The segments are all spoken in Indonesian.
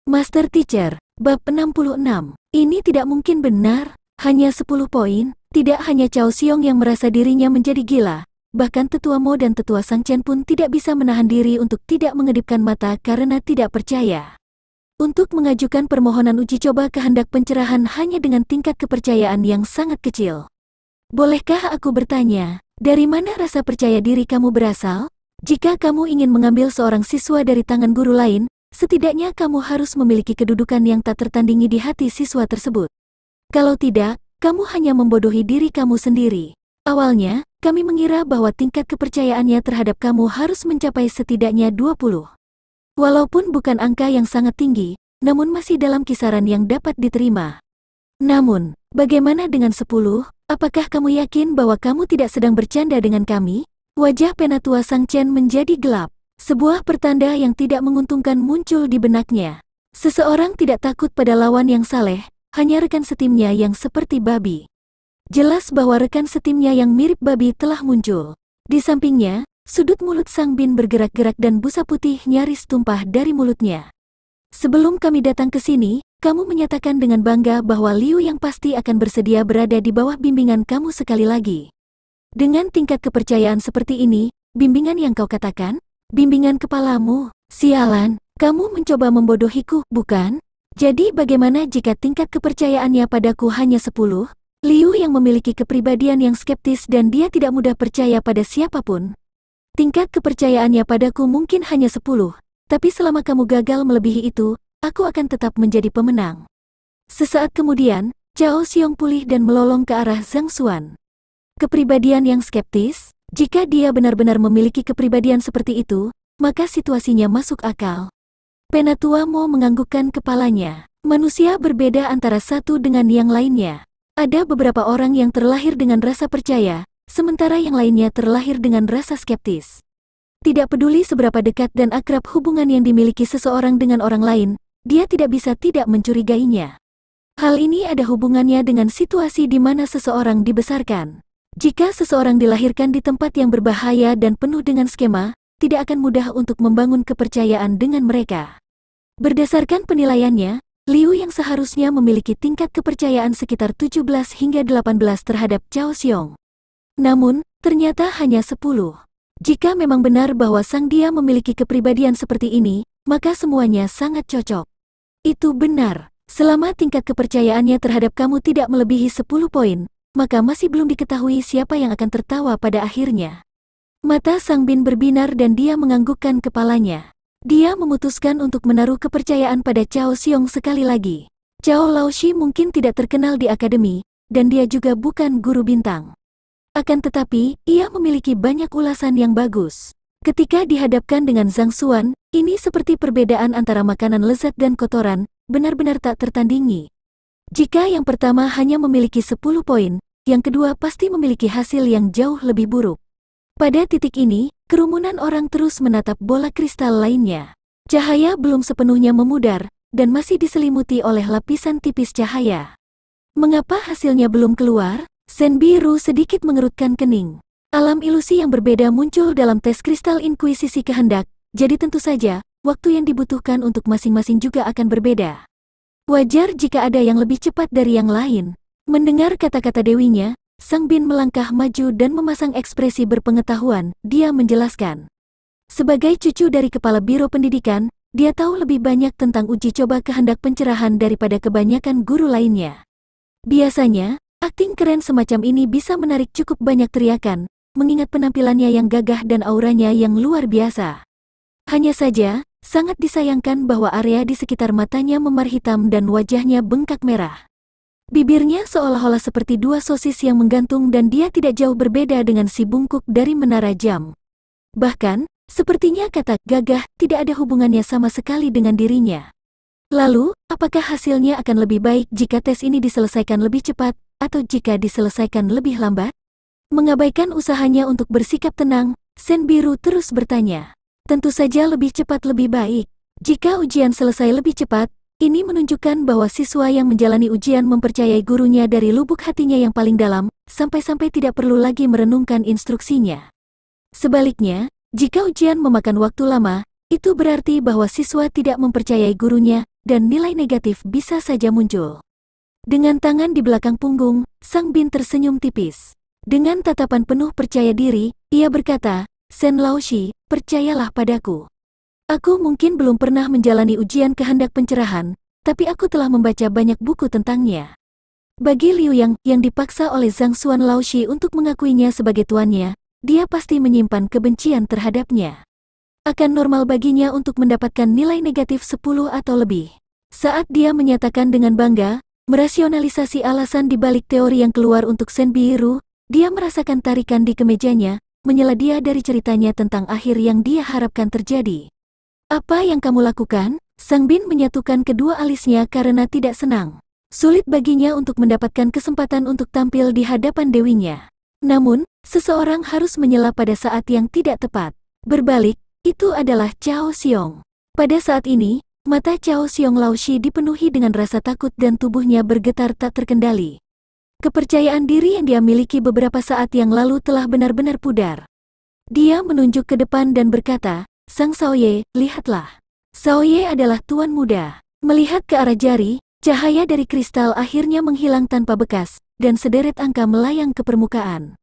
Master Teacher, bab 66. Ini tidak mungkin benar, hanya 10 poin. Tidak hanya Cao Xiong yang merasa dirinya menjadi gila, bahkan Tetua Mo dan Tetua Sang Chen pun tidak bisa menahan diri untuk tidak mengedipkan mata karena tidak percaya. Untuk mengajukan permohonan uji coba kehendak pencerahan hanya dengan tingkat kepercayaan yang sangat kecil. Bolehkah aku bertanya, dari mana rasa percaya diri kamu berasal? Jika kamu ingin mengambil seorang siswa dari tangan guru lain, setidaknya kamu harus memiliki kedudukan yang tak tertandingi di hati siswa tersebut. Kalau tidak, kamu hanya membodohi diri kamu sendiri. Awalnya, kami mengira bahwa tingkat kepercayaannya terhadap kamu harus mencapai setidaknya 20. Walaupun bukan angka yang sangat tinggi, namun masih dalam kisaran yang dapat diterima. Namun, bagaimana dengan 10? Apakah kamu yakin bahwa kamu tidak sedang bercanda dengan kami? Wajah Penatua Sang Chen menjadi gelap. Sebuah pertanda yang tidak menguntungkan muncul di benaknya. Seseorang tidak takut pada lawan yang saleh, hanya rekan setimnya yang seperti babi. Jelas bahwa rekan setimnya yang mirip babi telah muncul. Di sampingnya, sudut mulut Sang Bin bergerak-gerak dan busa putih nyaris tumpah dari mulutnya. Sebelum kami datang ke sini, kamu menyatakan dengan bangga bahwa Liu yang pasti akan bersedia berada di bawah bimbingan kamu sekali lagi. Dengan tingkat kepercayaan seperti ini, bimbingan yang kau katakan? Bimbingan kepalamu, sialan, kamu mencoba membodohiku, bukan? Jadi bagaimana jika tingkat kepercayaannya padaku hanya 10? Liu yang memiliki kepribadian yang skeptis dan dia tidak mudah percaya pada siapapun. Tingkat kepercayaannya padaku mungkin hanya 10, tapi selama kamu gagal melebihi itu, aku akan tetap menjadi pemenang. Sesaat kemudian, Cao Xiong pulih dan melolong ke arah Zhang Xuan. Kepribadian yang skeptis? Jika dia benar-benar memiliki kepribadian seperti itu, maka situasinya masuk akal. Penatua Mo menganggukkan kepalanya. Manusia berbeda antara satu dengan yang lainnya. Ada beberapa orang yang terlahir dengan rasa percaya, sementara yang lainnya terlahir dengan rasa skeptis. Tidak peduli seberapa dekat dan akrab hubungan yang dimiliki seseorang dengan orang lain, dia tidak bisa tidak mencurigainya. Hal ini ada hubungannya dengan situasi di mana seseorang dibesarkan. Jika seseorang dilahirkan di tempat yang berbahaya dan penuh dengan skema, tidak akan mudah untuk membangun kepercayaan dengan mereka. Berdasarkan penilaiannya, Liu yang seharusnya memiliki tingkat kepercayaan sekitar 17 hingga 18 terhadap Cao Xiong. Namun, ternyata hanya 10. Jika memang benar bahwa sang dia memiliki kepribadian seperti ini, maka semuanya sangat cocok. Itu benar, selama tingkat kepercayaannya terhadap kamu tidak melebihi 10 poin, maka masih belum diketahui siapa yang akan tertawa pada akhirnya. Mata Sang Bin berbinar dan dia menganggukkan kepalanya. Dia memutuskan untuk menaruh kepercayaan pada Cao Xiong sekali lagi. Cao Laoshi mungkin tidak terkenal di akademi, dan dia juga bukan guru bintang. Akan tetapi, ia memiliki banyak ulasan yang bagus. Ketika dihadapkan dengan Zhang Xuan, ini seperti perbedaan antara makanan lezat dan kotoran, benar-benar tak tertandingi. Jika yang pertama hanya memiliki 10 poin, yang kedua pasti memiliki hasil yang jauh lebih buruk. Pada titik ini, kerumunan orang terus menatap bola kristal lainnya. Cahaya belum sepenuhnya memudar, dan masih diselimuti oleh lapisan tipis cahaya. Mengapa hasilnya belum keluar? Sen Biru sedikit mengerutkan kening. Alam ilusi yang berbeda muncul dalam tes kristal inkuisisi kehendak, jadi tentu saja, waktu yang dibutuhkan untuk masing-masing juga akan berbeda. Wajar jika ada yang lebih cepat dari yang lain. Mendengar kata-kata dewinya, Sang Bin melangkah maju dan memasang ekspresi berpengetahuan. Dia menjelaskan. Sebagai cucu dari Kepala Biro Pendidikan, dia tahu lebih banyak tentang uji coba kehendak pencerahan daripada kebanyakan guru lainnya. Biasanya, akting keren semacam ini bisa menarik cukup banyak teriakan, mengingat penampilannya yang gagah dan auranya yang luar biasa. Hanya saja, sangat disayangkan bahwa area di sekitar matanya memar hitam dan wajahnya bengkak merah. Bibirnya seolah-olah seperti dua sosis yang menggantung dan dia tidak jauh berbeda dengan si bungkuk dari menara jam. Bahkan, sepertinya kata gagah tidak ada hubungannya sama sekali dengan dirinya. Lalu, apakah hasilnya akan lebih baik jika tes ini diselesaikan lebih cepat, atau jika diselesaikan lebih lambat? Mengabaikan usahanya untuk bersikap tenang, Sen Biru terus bertanya. Tentu saja lebih cepat lebih baik. Jika ujian selesai lebih cepat, ini menunjukkan bahwa siswa yang menjalani ujian mempercayai gurunya dari lubuk hatinya yang paling dalam, sampai-sampai tidak perlu lagi merenungkan instruksinya. Sebaliknya, jika ujian memakan waktu lama, itu berarti bahwa siswa tidak mempercayai gurunya, dan nilai negatif bisa saja muncul. Dengan tangan di belakang punggung, Sang Bin tersenyum tipis. Dengan tatapan penuh percaya diri, ia berkata, Shen Laoshi, percayalah padaku. Aku mungkin belum pernah menjalani ujian kehendak pencerahan, tapi aku telah membaca banyak buku tentangnya. Bagi Liu yang dipaksa oleh Zhang Xuan Laoshi untuk mengakuinya sebagai tuannya, dia pasti menyimpan kebencian terhadapnya. Akan normal baginya untuk mendapatkan nilai negatif 10 atau lebih. Saat dia menyatakan dengan bangga, merasionalisasi alasan di balik teori yang keluar untuk Shen Biru, dia merasakan tarikan di kemejanya, menyela dia dari ceritanya tentang akhir yang dia harapkan terjadi. Apa yang kamu lakukan? Sang Bin menyatukan kedua alisnya karena tidak senang. Sulit baginya untuk mendapatkan kesempatan untuk tampil di hadapan dewinya. Namun, seseorang harus menyela pada saat yang tidak tepat. Berbalik, itu adalah Cao Xiong. Pada saat ini, mata Cao Xiong Laoshi dipenuhi dengan rasa takut dan tubuhnya bergetar tak terkendali. Kepercayaan diri yang dia miliki beberapa saat yang lalu telah benar-benar pudar. Dia menunjuk ke depan dan berkata, Sang Shaoye, lihatlah. Shaoye adalah tuan muda. Melihat ke arah jari, cahaya dari kristal akhirnya menghilang tanpa bekas, dan sederet angka melayang ke permukaan.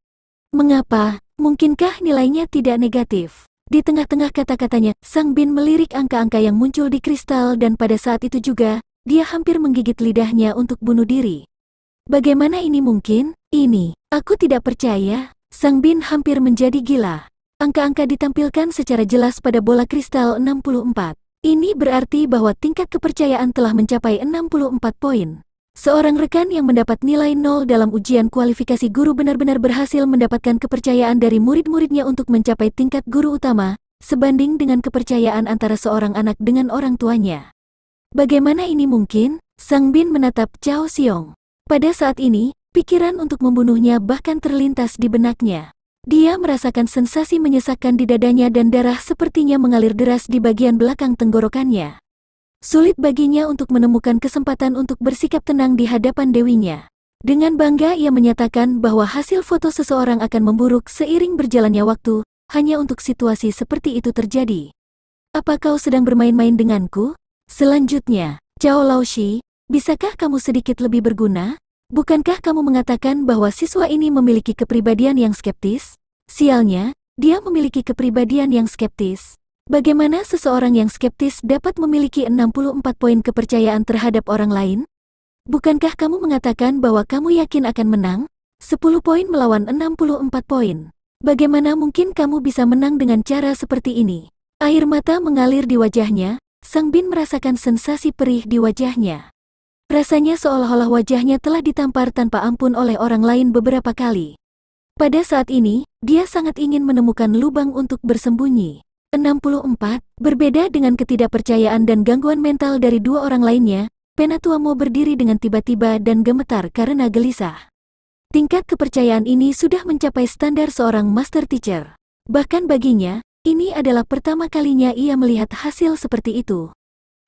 Mengapa? Mungkinkah nilainya tidak negatif? Di tengah-tengah kata-katanya, Sang Bin melirik angka-angka yang muncul di kristal dan pada saat itu juga, dia hampir menggigit lidahnya untuk bunuh diri. Bagaimana ini mungkin? Ini, aku tidak percaya. Sang Bin hampir menjadi gila. Angka-angka ditampilkan secara jelas pada bola kristal 64. Ini berarti bahwa tingkat kepercayaan telah mencapai 64 poin. Seorang rekan yang mendapat nilai 0 dalam ujian kualifikasi guru benar-benar berhasil mendapatkan kepercayaan dari murid-muridnya untuk mencapai tingkat guru utama, sebanding dengan kepercayaan antara seorang anak dengan orang tuanya. Bagaimana ini mungkin? Sang Bin menatap Cao Xiong. Pada saat ini, pikiran untuk membunuhnya bahkan terlintas di benaknya. Dia merasakan sensasi menyesakkan di dadanya dan darah sepertinya mengalir deras di bagian belakang tenggorokannya. Sulit baginya untuk menemukan kesempatan untuk bersikap tenang di hadapan dewinya. Dengan bangga ia menyatakan bahwa hasil foto seseorang akan memburuk seiring berjalannya waktu, hanya untuk situasi seperti itu terjadi. Apa kau sedang bermain-main denganku? Selanjutnya, Cao Laoshi, bisakah kamu sedikit lebih berguna? Bukankah kamu mengatakan bahwa siswa ini memiliki kepribadian yang skeptis? Sialnya, dia memiliki kepribadian yang skeptis. Bagaimana seseorang yang skeptis dapat memiliki 64 poin kepercayaan terhadap orang lain? Bukankah kamu mengatakan bahwa kamu yakin akan menang? 10 poin melawan 64 poin. Bagaimana mungkin kamu bisa menang dengan cara seperti ini? Air mata mengalir di wajahnya, Sang Bin merasakan sensasi perih di wajahnya. Rasanya seolah-olah wajahnya telah ditampar tanpa ampun oleh orang lain beberapa kali. Pada saat ini, dia sangat ingin menemukan lubang untuk bersembunyi. 64, berbeda dengan ketidakpercayaan dan gangguan mental dari dua orang lainnya, Penatuamo berdiri dengan tiba-tiba dan gemetar karena gelisah. Tingkat kepercayaan ini sudah mencapai standar seorang master teacher. Bahkan baginya, ini adalah pertama kalinya ia melihat hasil seperti itu.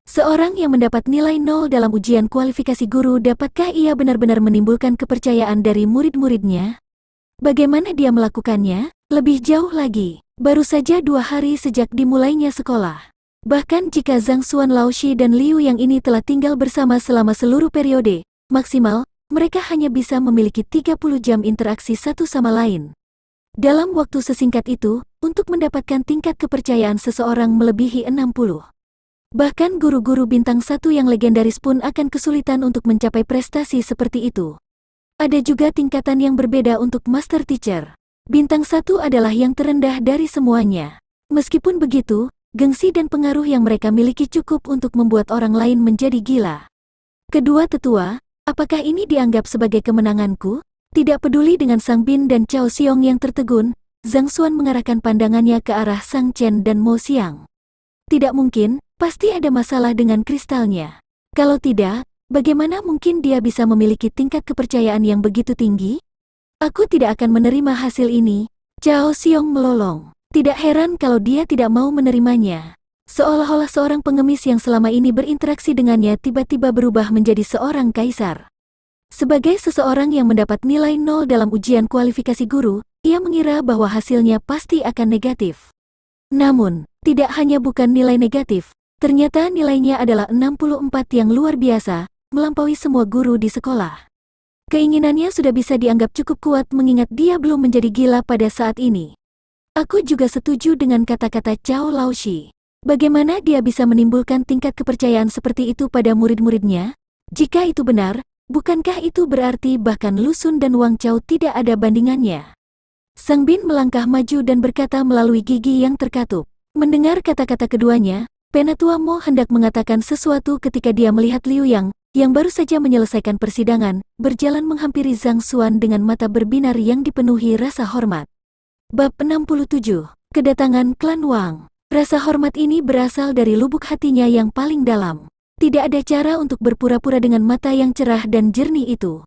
Seorang yang mendapat nilai 0 dalam ujian kualifikasi guru, dapatkah ia benar-benar menimbulkan kepercayaan dari murid-muridnya? Bagaimana dia melakukannya? Lebih jauh lagi. Baru saja 2 hari sejak dimulainya sekolah. Bahkan jika Zhang Xuan Laoshi dan Liu yang ini telah tinggal bersama selama seluruh periode, maksimal, mereka hanya bisa memiliki 30 jam interaksi satu sama lain. Dalam waktu sesingkat itu, untuk mendapatkan tingkat kepercayaan seseorang melebihi 60. Bahkan guru-guru bintang 1 yang legendaris pun akan kesulitan untuk mencapai prestasi seperti itu. Ada juga tingkatan yang berbeda untuk master teacher. Bintang 1 adalah yang terendah dari semuanya. Meskipun begitu, gengsi dan pengaruh yang mereka miliki cukup untuk membuat orang lain menjadi gila. Kedua tetua, apakah ini dianggap sebagai kemenanganku? Tidak peduli dengan Sang Bin dan Cao Xiong yang tertegun, Zhang Xuan mengarahkan pandangannya ke arah Sang Chen dan Mo Xiang. Tidak mungkin, pasti ada masalah dengan kristalnya. Kalau tidak, bagaimana mungkin dia bisa memiliki tingkat kepercayaan yang begitu tinggi? Aku tidak akan menerima hasil ini. Cao Xiong melolong. Tidak heran kalau dia tidak mau menerimanya. Seolah-olah seorang pengemis yang selama ini berinteraksi dengannya tiba-tiba berubah menjadi seorang kaisar. Sebagai seseorang yang mendapat nilai 0 dalam ujian kualifikasi guru, ia mengira bahwa hasilnya pasti akan negatif. Namun, tidak hanya bukan nilai negatif, Ternyata nilainya adalah 64 yang luar biasa, melampaui semua guru di sekolah. Keinginannya sudah bisa dianggap cukup kuat mengingat dia belum menjadi gila pada saat ini. Aku juga setuju dengan kata-kata Cao Laoshi. Bagaimana dia bisa menimbulkan tingkat kepercayaan seperti itu pada murid-muridnya? Jika itu benar, bukankah itu berarti bahkan Lu Xun dan Wang Chao tidak ada bandingannya? Sang Bin melangkah maju dan berkata melalui gigi yang terkatup. Mendengar kata-kata keduanya, Penatua Mo hendak mengatakan sesuatu ketika dia melihat Liu Yang baru saja menyelesaikan persidangan, berjalan menghampiri Zhang Xuan dengan mata berbinar yang dipenuhi rasa hormat. Bab 67. Kedatangan klan Wang. Rasa hormat ini berasal dari lubuk hatinya yang paling dalam. Tidak ada cara untuk berpura-pura dengan mata yang cerah dan jernih itu.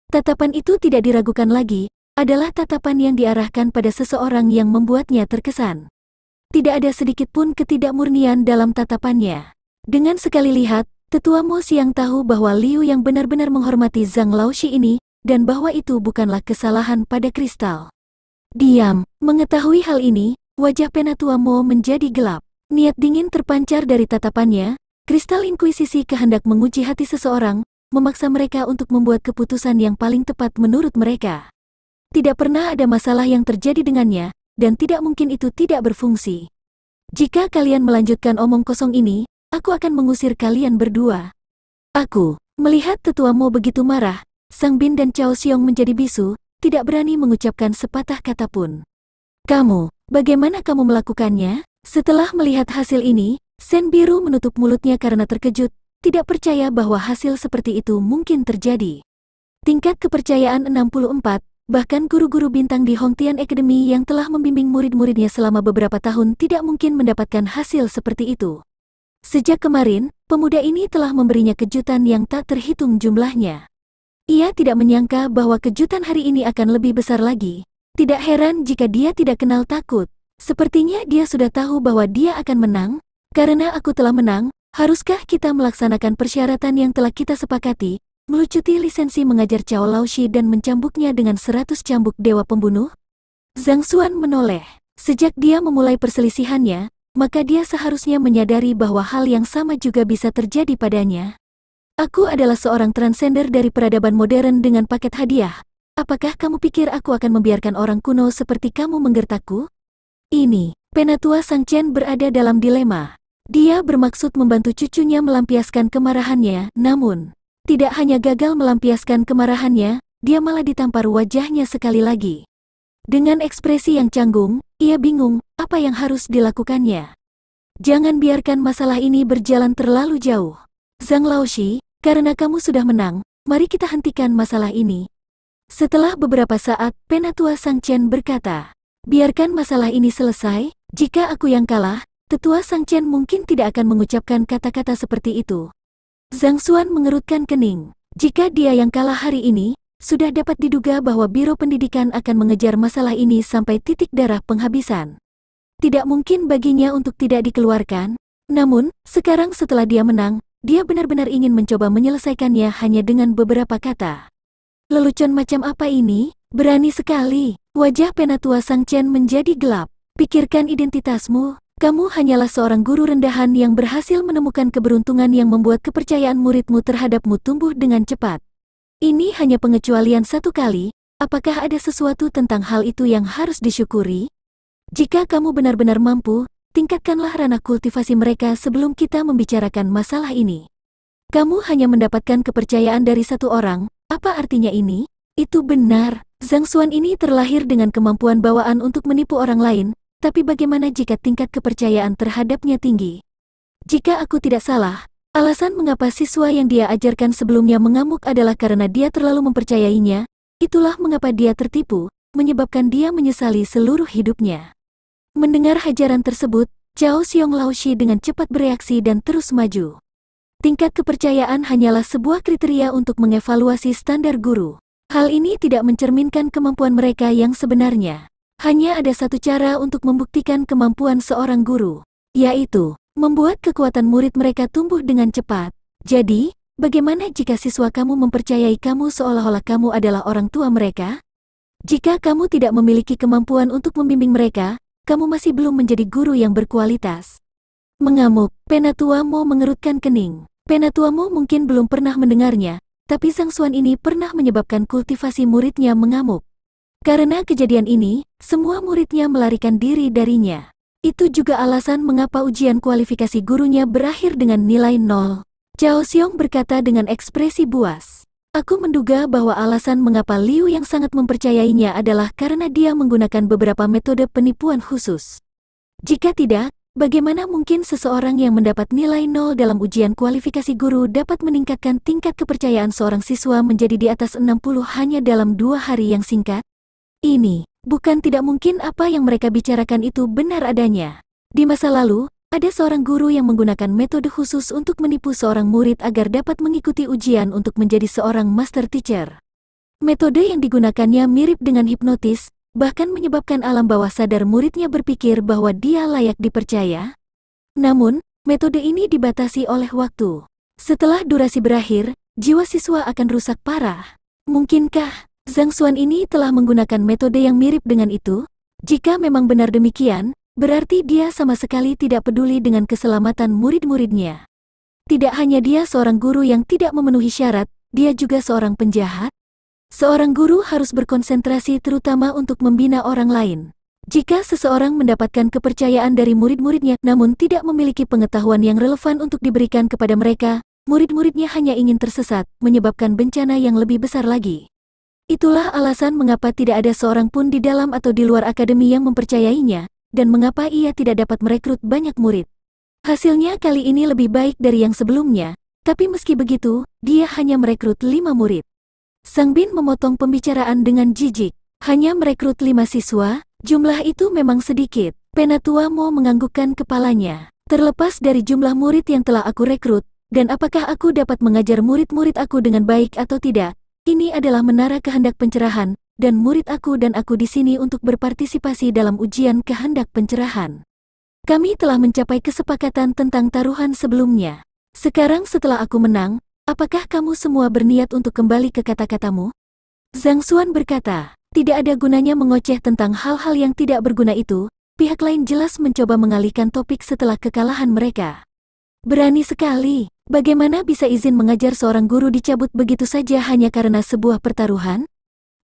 Tatapan itu tidak diragukan lagi, adalah tatapan yang diarahkan pada seseorang yang membuatnya terkesan. Tidak ada sedikit pun ketidakmurnian dalam tatapannya. Dengan sekali lihat, Tetua Mo Siang tahu bahwa Liu yang benar-benar menghormati Zhang Laoshi ini, dan bahwa itu bukanlah kesalahan pada kristal. Diam, mengetahui hal ini, wajah Penatua Mo menjadi gelap. Niat dingin terpancar dari tatapannya. Kristal inkuisisi kehendak menguji hati seseorang, memaksa mereka untuk membuat keputusan yang paling tepat menurut mereka. Tidak pernah ada masalah yang terjadi dengannya, dan tidak mungkin itu tidak berfungsi. Jika kalian melanjutkan omong kosong ini, aku akan mengusir kalian berdua. Aku, melihat Tetua Mo begitu marah, Sang Bin dan Cao Xiong menjadi bisu, tidak berani mengucapkan sepatah kata pun. Kamu, bagaimana kamu melakukannya? Setelah melihat hasil ini, Sen Biru menutup mulutnya karena terkejut, tidak percaya bahwa hasil seperti itu mungkin terjadi. Tingkat kepercayaan 64, bahkan guru-guru bintang di Hongtian Academy yang telah membimbing murid-muridnya selama beberapa tahun tidak mungkin mendapatkan hasil seperti itu. Sejak kemarin, pemuda ini telah memberinya kejutan yang tak terhitung jumlahnya. Ia tidak menyangka bahwa kejutan hari ini akan lebih besar lagi. Tidak heran jika dia tidak kenal takut. Sepertinya dia sudah tahu bahwa dia akan menang. Karena aku telah menang, haruskah kita melaksanakan persyaratan yang telah kita sepakati, melucuti lisensi mengajar Cao Laoshi dan mencambuknya dengan 100 cambuk dewa pembunuh? Zhang Xuan menoleh. Sejak dia memulai perselisihannya, maka dia seharusnya menyadari bahwa hal yang sama juga bisa terjadi padanya. Aku adalah seorang transender dari peradaban modern dengan paket hadiah. Apakah kamu pikir aku akan membiarkan orang kuno seperti kamu menggertakku? Ini, Penatua Sang Chen berada dalam dilema. Dia bermaksud membantu cucunya melampiaskan kemarahannya, namun tidak hanya gagal melampiaskan kemarahannya, dia malah ditampar wajahnya sekali lagi. Dengan ekspresi yang canggung, ia bingung apa yang harus dilakukannya. Jangan biarkan masalah ini berjalan terlalu jauh. Zhang Laoshi, karena kamu sudah menang, mari kita hentikan masalah ini. Setelah beberapa saat, Penatua Sang Chen berkata, biarkan masalah ini selesai. Jika aku yang kalah, Tetua Sang Chen mungkin tidak akan mengucapkan kata-kata seperti itu. Zhang Xuan mengerutkan kening. Jika dia yang kalah hari ini, sudah dapat diduga bahwa Biro Pendidikan akan mengejar masalah ini sampai titik darah penghabisan. Tidak mungkin baginya untuk tidak dikeluarkan. Namun, sekarang setelah dia menang, dia benar-benar ingin mencoba menyelesaikannya hanya dengan beberapa kata. Lelucon macam apa ini? Berani sekali. Wajah Penatua Sang Chen menjadi gelap. Pikirkan identitasmu. Kamu hanyalah seorang guru rendahan yang berhasil menemukan keberuntungan yang membuat kepercayaan muridmu terhadapmu tumbuh dengan cepat. Ini hanya pengecualian satu kali. Apakah ada sesuatu tentang hal itu yang harus disyukuri? Jika kamu benar-benar mampu, tingkatkanlah ranah kultivasi mereka sebelum kita membicarakan masalah ini. Kamu hanya mendapatkan kepercayaan dari satu orang. Apa artinya ini? Itu benar. Zhang Xuan ini terlahir dengan kemampuan bawaan untuk menipu orang lain, tapi bagaimana jika tingkat kepercayaan terhadapnya tinggi? Jika aku tidak salah, alasan mengapa siswa yang dia ajarkan sebelumnya mengamuk adalah karena dia terlalu mempercayainya. Itulah mengapa dia tertipu, menyebabkan dia menyesali seluruh hidupnya. Mendengar hajaran tersebut, Cao Xiong Laoshi dengan cepat bereaksi dan terus maju. Tingkat kepercayaan hanyalah sebuah kriteria untuk mengevaluasi standar guru. Hal ini tidak mencerminkan kemampuan mereka yang sebenarnya. Hanya ada satu cara untuk membuktikan kemampuan seorang guru, yaitu membuat kekuatan murid mereka tumbuh dengan cepat. Jadi, bagaimana jika siswa kamu mempercayai kamu seolah-olah kamu adalah orang tua mereka? Jika kamu tidak memiliki kemampuan untuk membimbing mereka, kamu masih belum menjadi guru yang berkualitas. Mengamuk, Penatua Mo mengerutkan kening. Penatua Mo mungkin belum pernah mendengarnya, tapi Zhang Xuan ini pernah menyebabkan kultivasi muridnya mengamuk. Karena kejadian ini, semua muridnya melarikan diri darinya. Itu juga alasan mengapa ujian kualifikasi gurunya berakhir dengan nilai 0. Cao Xiong berkata dengan ekspresi buas. Aku menduga bahwa alasan mengapa Liu yang sangat mempercayainya adalah karena dia menggunakan beberapa metode penipuan khusus. Jika tidak, bagaimana mungkin seseorang yang mendapat nilai 0 dalam ujian kualifikasi guru dapat meningkatkan tingkat kepercayaan seorang siswa menjadi di atas 60 hanya dalam 2 hari yang singkat? Ini, bukan tidak mungkin apa yang mereka bicarakan itu benar adanya. Di masa lalu, ada seorang guru yang menggunakan metode khusus untuk menipu seorang murid agar dapat mengikuti ujian untuk menjadi seorang master teacher. Metode yang digunakannya mirip dengan hipnotis, bahkan menyebabkan alam bawah sadar muridnya berpikir bahwa dia layak dipercaya. Namun, metode ini dibatasi oleh waktu. Setelah durasi berakhir, jiwa siswa akan rusak parah. Mungkinkah Zhang Xuan ini telah menggunakan metode yang mirip dengan itu? Jika memang benar demikian, berarti dia sama sekali tidak peduli dengan keselamatan murid-muridnya. Tidak hanya dia seorang guru yang tidak memenuhi syarat, dia juga seorang penjahat. Seorang guru harus berkonsentrasi terutama untuk membina orang lain. Jika seseorang mendapatkan kepercayaan dari murid-muridnya namun tidak memiliki pengetahuan yang relevan untuk diberikan kepada mereka, murid-muridnya hanya ingin tersesat, menyebabkan bencana yang lebih besar lagi. Itulah alasan mengapa tidak ada seorang pun di dalam atau di luar akademi yang mempercayainya, dan mengapa ia tidak dapat merekrut banyak murid. Hasilnya kali ini lebih baik dari yang sebelumnya, tapi meski begitu, dia hanya merekrut 5 murid. Sang Bin memotong pembicaraan dengan jijik. Hanya merekrut 5 siswa, jumlah itu memang sedikit. Penatua Mo menganggukkan kepalanya. Terlepas dari jumlah murid yang telah aku rekrut, dan apakah aku dapat mengajar murid-murid aku dengan baik atau tidak, ini adalah menara kehendak pencerahan, dan murid aku dan aku di sini untuk berpartisipasi dalam ujian kehendak pencerahan. Kami telah mencapai kesepakatan tentang taruhan sebelumnya. Sekarang setelah aku menang, apakah kamu semua berniat untuk kembali ke kata-katamu? Zhang Xuan berkata, tidak ada gunanya mengoceh tentang hal-hal yang tidak berguna itu. Pihak lain jelas mencoba mengalihkan topik setelah kekalahan mereka. Berani sekali. Bagaimana bisa izin mengajar seorang guru dicabut begitu saja hanya karena sebuah pertaruhan?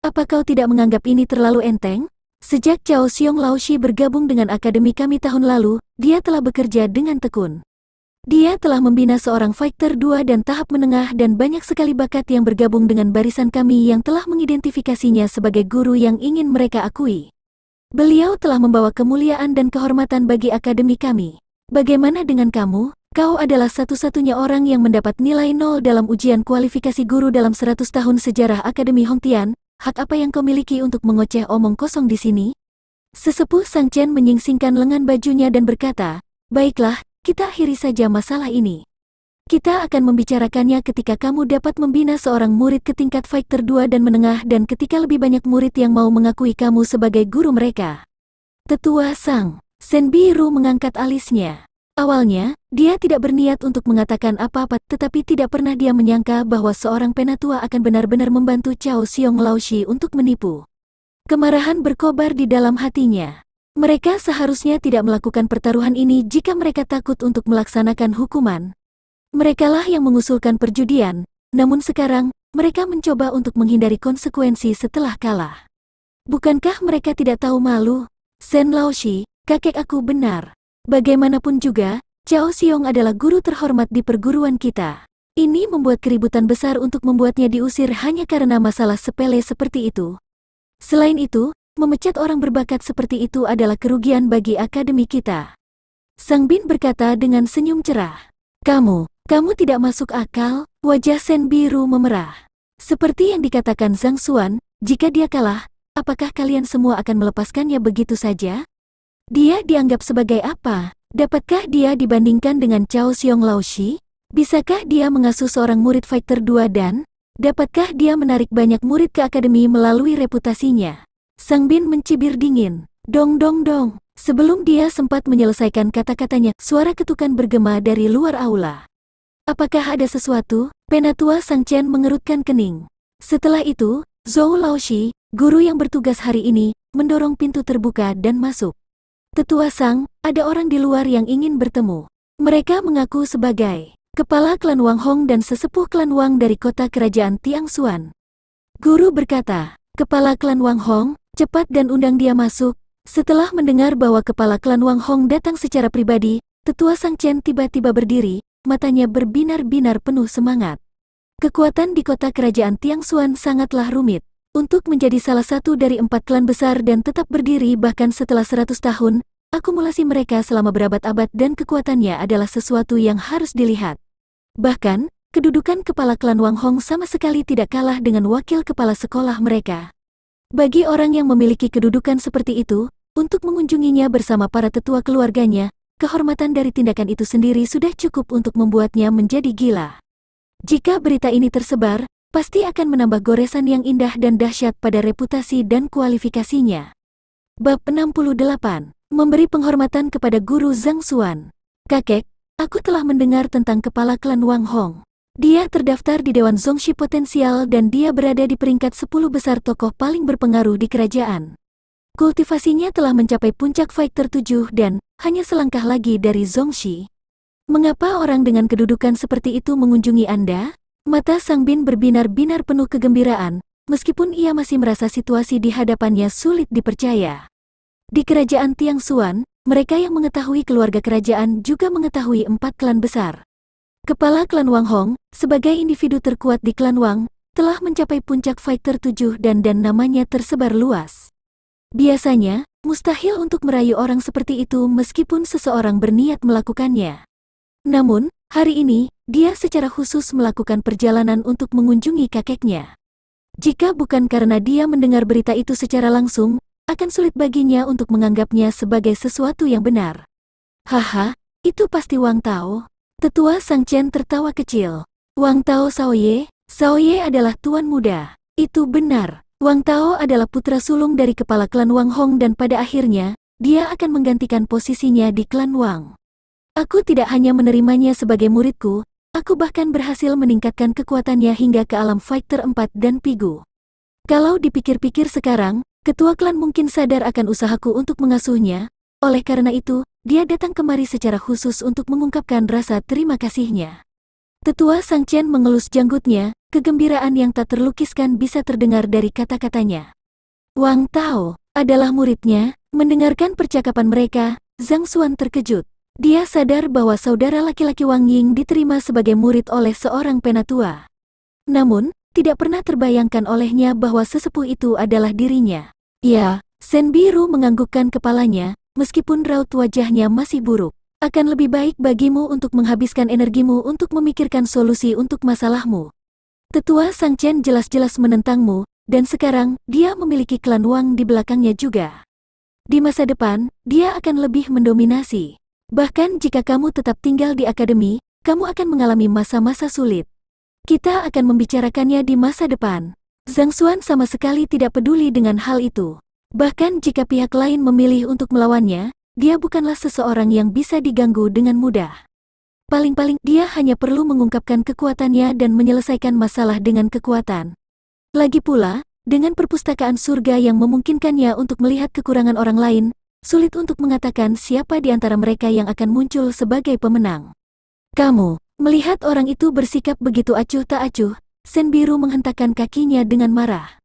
Apa kau tidak menganggap ini terlalu enteng? Sejak Cao Xiong Laoshi bergabung dengan akademi kami tahun lalu, dia telah bekerja dengan tekun. Dia telah membina seorang fighter 2 dan tahap menengah dan banyak sekali bakat yang bergabung dengan barisan kami yang telah mengidentifikasinya sebagai guru yang ingin mereka akui. Beliau telah membawa kemuliaan dan kehormatan bagi akademi kami. Bagaimana dengan kamu? Kau adalah satu-satunya orang yang mendapat nilai 0 dalam ujian kualifikasi guru dalam 100 tahun sejarah Akademi Hongtian. Hak apa yang kau miliki untuk mengoceh omong kosong di sini? Sesepuh Sang Chen menyingsingkan lengan bajunya dan berkata, baiklah, kita akhiri saja masalah ini. Kita akan membicarakannya ketika kamu dapat membina seorang murid ke tingkat fighter 2 dan menengah dan ketika lebih banyak murid yang mau mengakui kamu sebagai guru mereka. Tetua Sang Sen Biru mengangkat alisnya. Awalnya, dia tidak berniat untuk mengatakan apa-apa, tetapi tidak pernah dia menyangka bahwa seorang penatua akan benar-benar membantu Cao Xiong Laoshi untuk menipu. Kemarahan berkobar di dalam hatinya. Mereka seharusnya tidak melakukan pertaruhan ini jika mereka takut untuk melaksanakan hukuman. Merekalah yang mengusulkan perjudian, namun sekarang, mereka mencoba untuk menghindari konsekuensi setelah kalah. Bukankah mereka tidak tahu malu? Sen Laoshi, kakek aku benar. Bagaimanapun juga, Cao Xiong adalah guru terhormat di perguruan kita. Ini membuat keributan besar untuk membuatnya diusir hanya karena masalah sepele seperti itu. Selain itu, memecat orang berbakat seperti itu adalah kerugian bagi akademi kita. Sang Bin berkata dengan senyum cerah. Kamu tidak masuk akal, wajah Sen Biru memerah. Seperti yang dikatakan Zhang Xuan, jika dia kalah, apakah kalian semua akan melepaskannya begitu saja? Dia dianggap sebagai apa? Dapatkah dia dibandingkan dengan Cao Xiong Laoshi? Bisakah dia mengasuh seorang murid fighter 2 dan dapatkah dia menarik banyak murid ke akademi melalui reputasinya? Sang Bin mencibir dingin. Dong dong dong. Sebelum dia sempat menyelesaikan kata-katanya, suara ketukan bergema dari luar aula. Apakah ada sesuatu? Penatua Sang Chen mengerutkan kening. Setelah itu, Zhou Laoshi, guru yang bertugas hari ini, mendorong pintu terbuka dan masuk. Tetua Sang, ada orang di luar yang ingin bertemu. Mereka mengaku sebagai kepala klan Wang Hong dan sesepuh klan Wang dari kota kerajaan Tiangsuan. Guru berkata, "Kepala klan Wang Hong, cepat dan undang dia masuk." Setelah mendengar bahwa kepala klan Wang Hong datang secara pribadi, Tetua Sang Chen tiba-tiba berdiri, matanya berbinar-binar penuh semangat. Kekuatan di kota kerajaan Tiangsuan sangatlah rumit. Untuk menjadi salah satu dari 4 klan besar dan tetap berdiri bahkan setelah 100 tahun, akumulasi mereka selama berabad-abad dan kekuatannya adalah sesuatu yang harus dilihat. Bahkan, kedudukan kepala klan Wang Hong sama sekali tidak kalah dengan wakil kepala sekolah mereka. Bagi orang yang memiliki kedudukan seperti itu, untuk mengunjunginya bersama para tetua keluarganya, kehormatan dari tindakan itu sendiri sudah cukup untuk membuatnya menjadi gila. Jika berita ini tersebar, pasti akan menambah goresan yang indah dan dahsyat pada reputasi dan kualifikasinya. Bab 68. Memberi penghormatan kepada Guru Zhang Xuan. "Kakek, aku telah mendengar tentang kepala klan Wang Hong. Dia terdaftar di Dewan Zongxi Potensial dan dia berada di peringkat 10 besar tokoh paling berpengaruh di kerajaan. Kultivasinya telah mencapai puncak fighter 7 dan hanya selangkah lagi dari Zongxi. Mengapa orang dengan kedudukan seperti itu mengunjungi Anda?" Mata Sang Bin berbinar-binar penuh kegembiraan, meskipun ia masih merasa situasi di hadapannya sulit dipercaya. Di kerajaan Tiangsuan, mereka yang mengetahui keluarga kerajaan juga mengetahui 4 klan besar. Kepala klan Wang Hong, sebagai individu terkuat di klan Wang, telah mencapai puncak fighter 7 dan namanya tersebar luas. Biasanya, mustahil untuk merayu orang seperti itu meskipun seseorang berniat melakukannya. Namun, hari ini, dia secara khusus melakukan perjalanan untuk mengunjungi kakeknya. Jika bukan karena dia mendengar berita itu secara langsung, akan sulit baginya untuk menganggapnya sebagai sesuatu yang benar. "Haha, itu pasti Wang Tao." Tetua Sang Chen tertawa kecil. "Wang Tao Shaoye? Shaoye adalah tuan muda." "Itu benar. Wang Tao adalah putra sulung dari kepala klan Wang Hong dan pada akhirnya, dia akan menggantikan posisinya di klan Wang. Aku tidak hanya menerimanya sebagai muridku, aku bahkan berhasil meningkatkan kekuatannya hingga ke alam fighter 4 dan Pigu. Kalau dipikir-pikir sekarang, ketua klan mungkin sadar akan usahaku untuk mengasuhnya, oleh karena itu, dia datang kemari secara khusus untuk mengungkapkan rasa terima kasihnya." Tetua Sang Chen mengelus janggutnya, kegembiraan yang tak terlukiskan bisa terdengar dari kata-katanya. Wang Tao adalah muridnya. Mendengarkan percakapan mereka, Zhang Xuan terkejut. Dia sadar bahwa saudara laki-laki Wang Ying diterima sebagai murid oleh seorang penatua. Namun, tidak pernah terbayangkan olehnya bahwa sesepuh itu adalah dirinya. "Ya," Sen Biru menganggukkan kepalanya, meskipun raut wajahnya masih buruk. "Akan lebih baik bagimu untuk menghabiskan energimu untuk memikirkan solusi untuk masalahmu. Tetua Sang Chen jelas-jelas menentangmu, dan sekarang dia memiliki klan Wang di belakangnya juga. Di masa depan, dia akan lebih mendominasi. Bahkan jika kamu tetap tinggal di akademi, kamu akan mengalami masa-masa sulit. Kita akan membicarakannya di masa depan." Zhang Xuan sama sekali tidak peduli dengan hal itu. Bahkan jika pihak lain memilih untuk melawannya, dia bukanlah seseorang yang bisa diganggu dengan mudah. Paling-paling dia hanya perlu mengungkapkan kekuatannya dan menyelesaikan masalah dengan kekuatan. Lagi pula, dengan perpustakaan surga yang memungkinkannya untuk melihat kekurangan orang lain, sulit untuk mengatakan siapa di antara mereka yang akan muncul sebagai pemenang. "Kamu." Melihat orang itu bersikap begitu acuh tak acuh, Sen Biru menghentakkan kakinya dengan marah.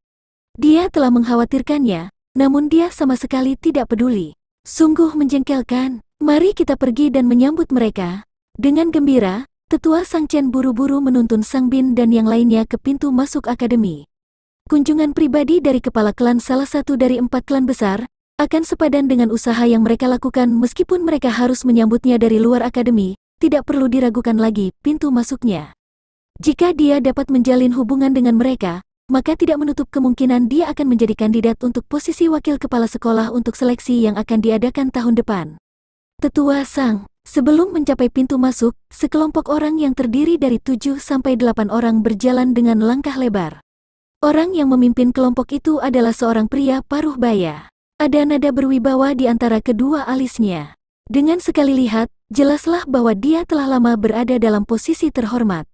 Dia telah mengkhawatirkannya, namun dia sama sekali tidak peduli. "Sungguh menjengkelkan. Mari kita pergi dan menyambut mereka." Dengan gembira, Tetua Sang Chen buru-buru menuntun Sang Bin dan yang lainnya ke pintu masuk akademi. Kunjungan pribadi dari kepala klan salah satu dari 4 klan besar, akan sepadan dengan usaha yang mereka lakukan meskipun mereka harus menyambutnya dari luar akademi. Tidak perlu diragukan lagi pintu masuknya. Jika dia dapat menjalin hubungan dengan mereka, maka tidak menutup kemungkinan dia akan menjadi kandidat untuk posisi wakil kepala sekolah untuk seleksi yang akan diadakan tahun depan. Tetua Sang, sebelum mencapai pintu masuk, sekelompok orang yang terdiri dari 7-8 orang berjalan dengan langkah lebar. Orang yang memimpin kelompok itu adalah seorang pria paruh baya. Ada nada berwibawa di antara kedua alisnya. Dengan sekali lihat, jelaslah bahwa dia telah lama berada dalam posisi terhormat.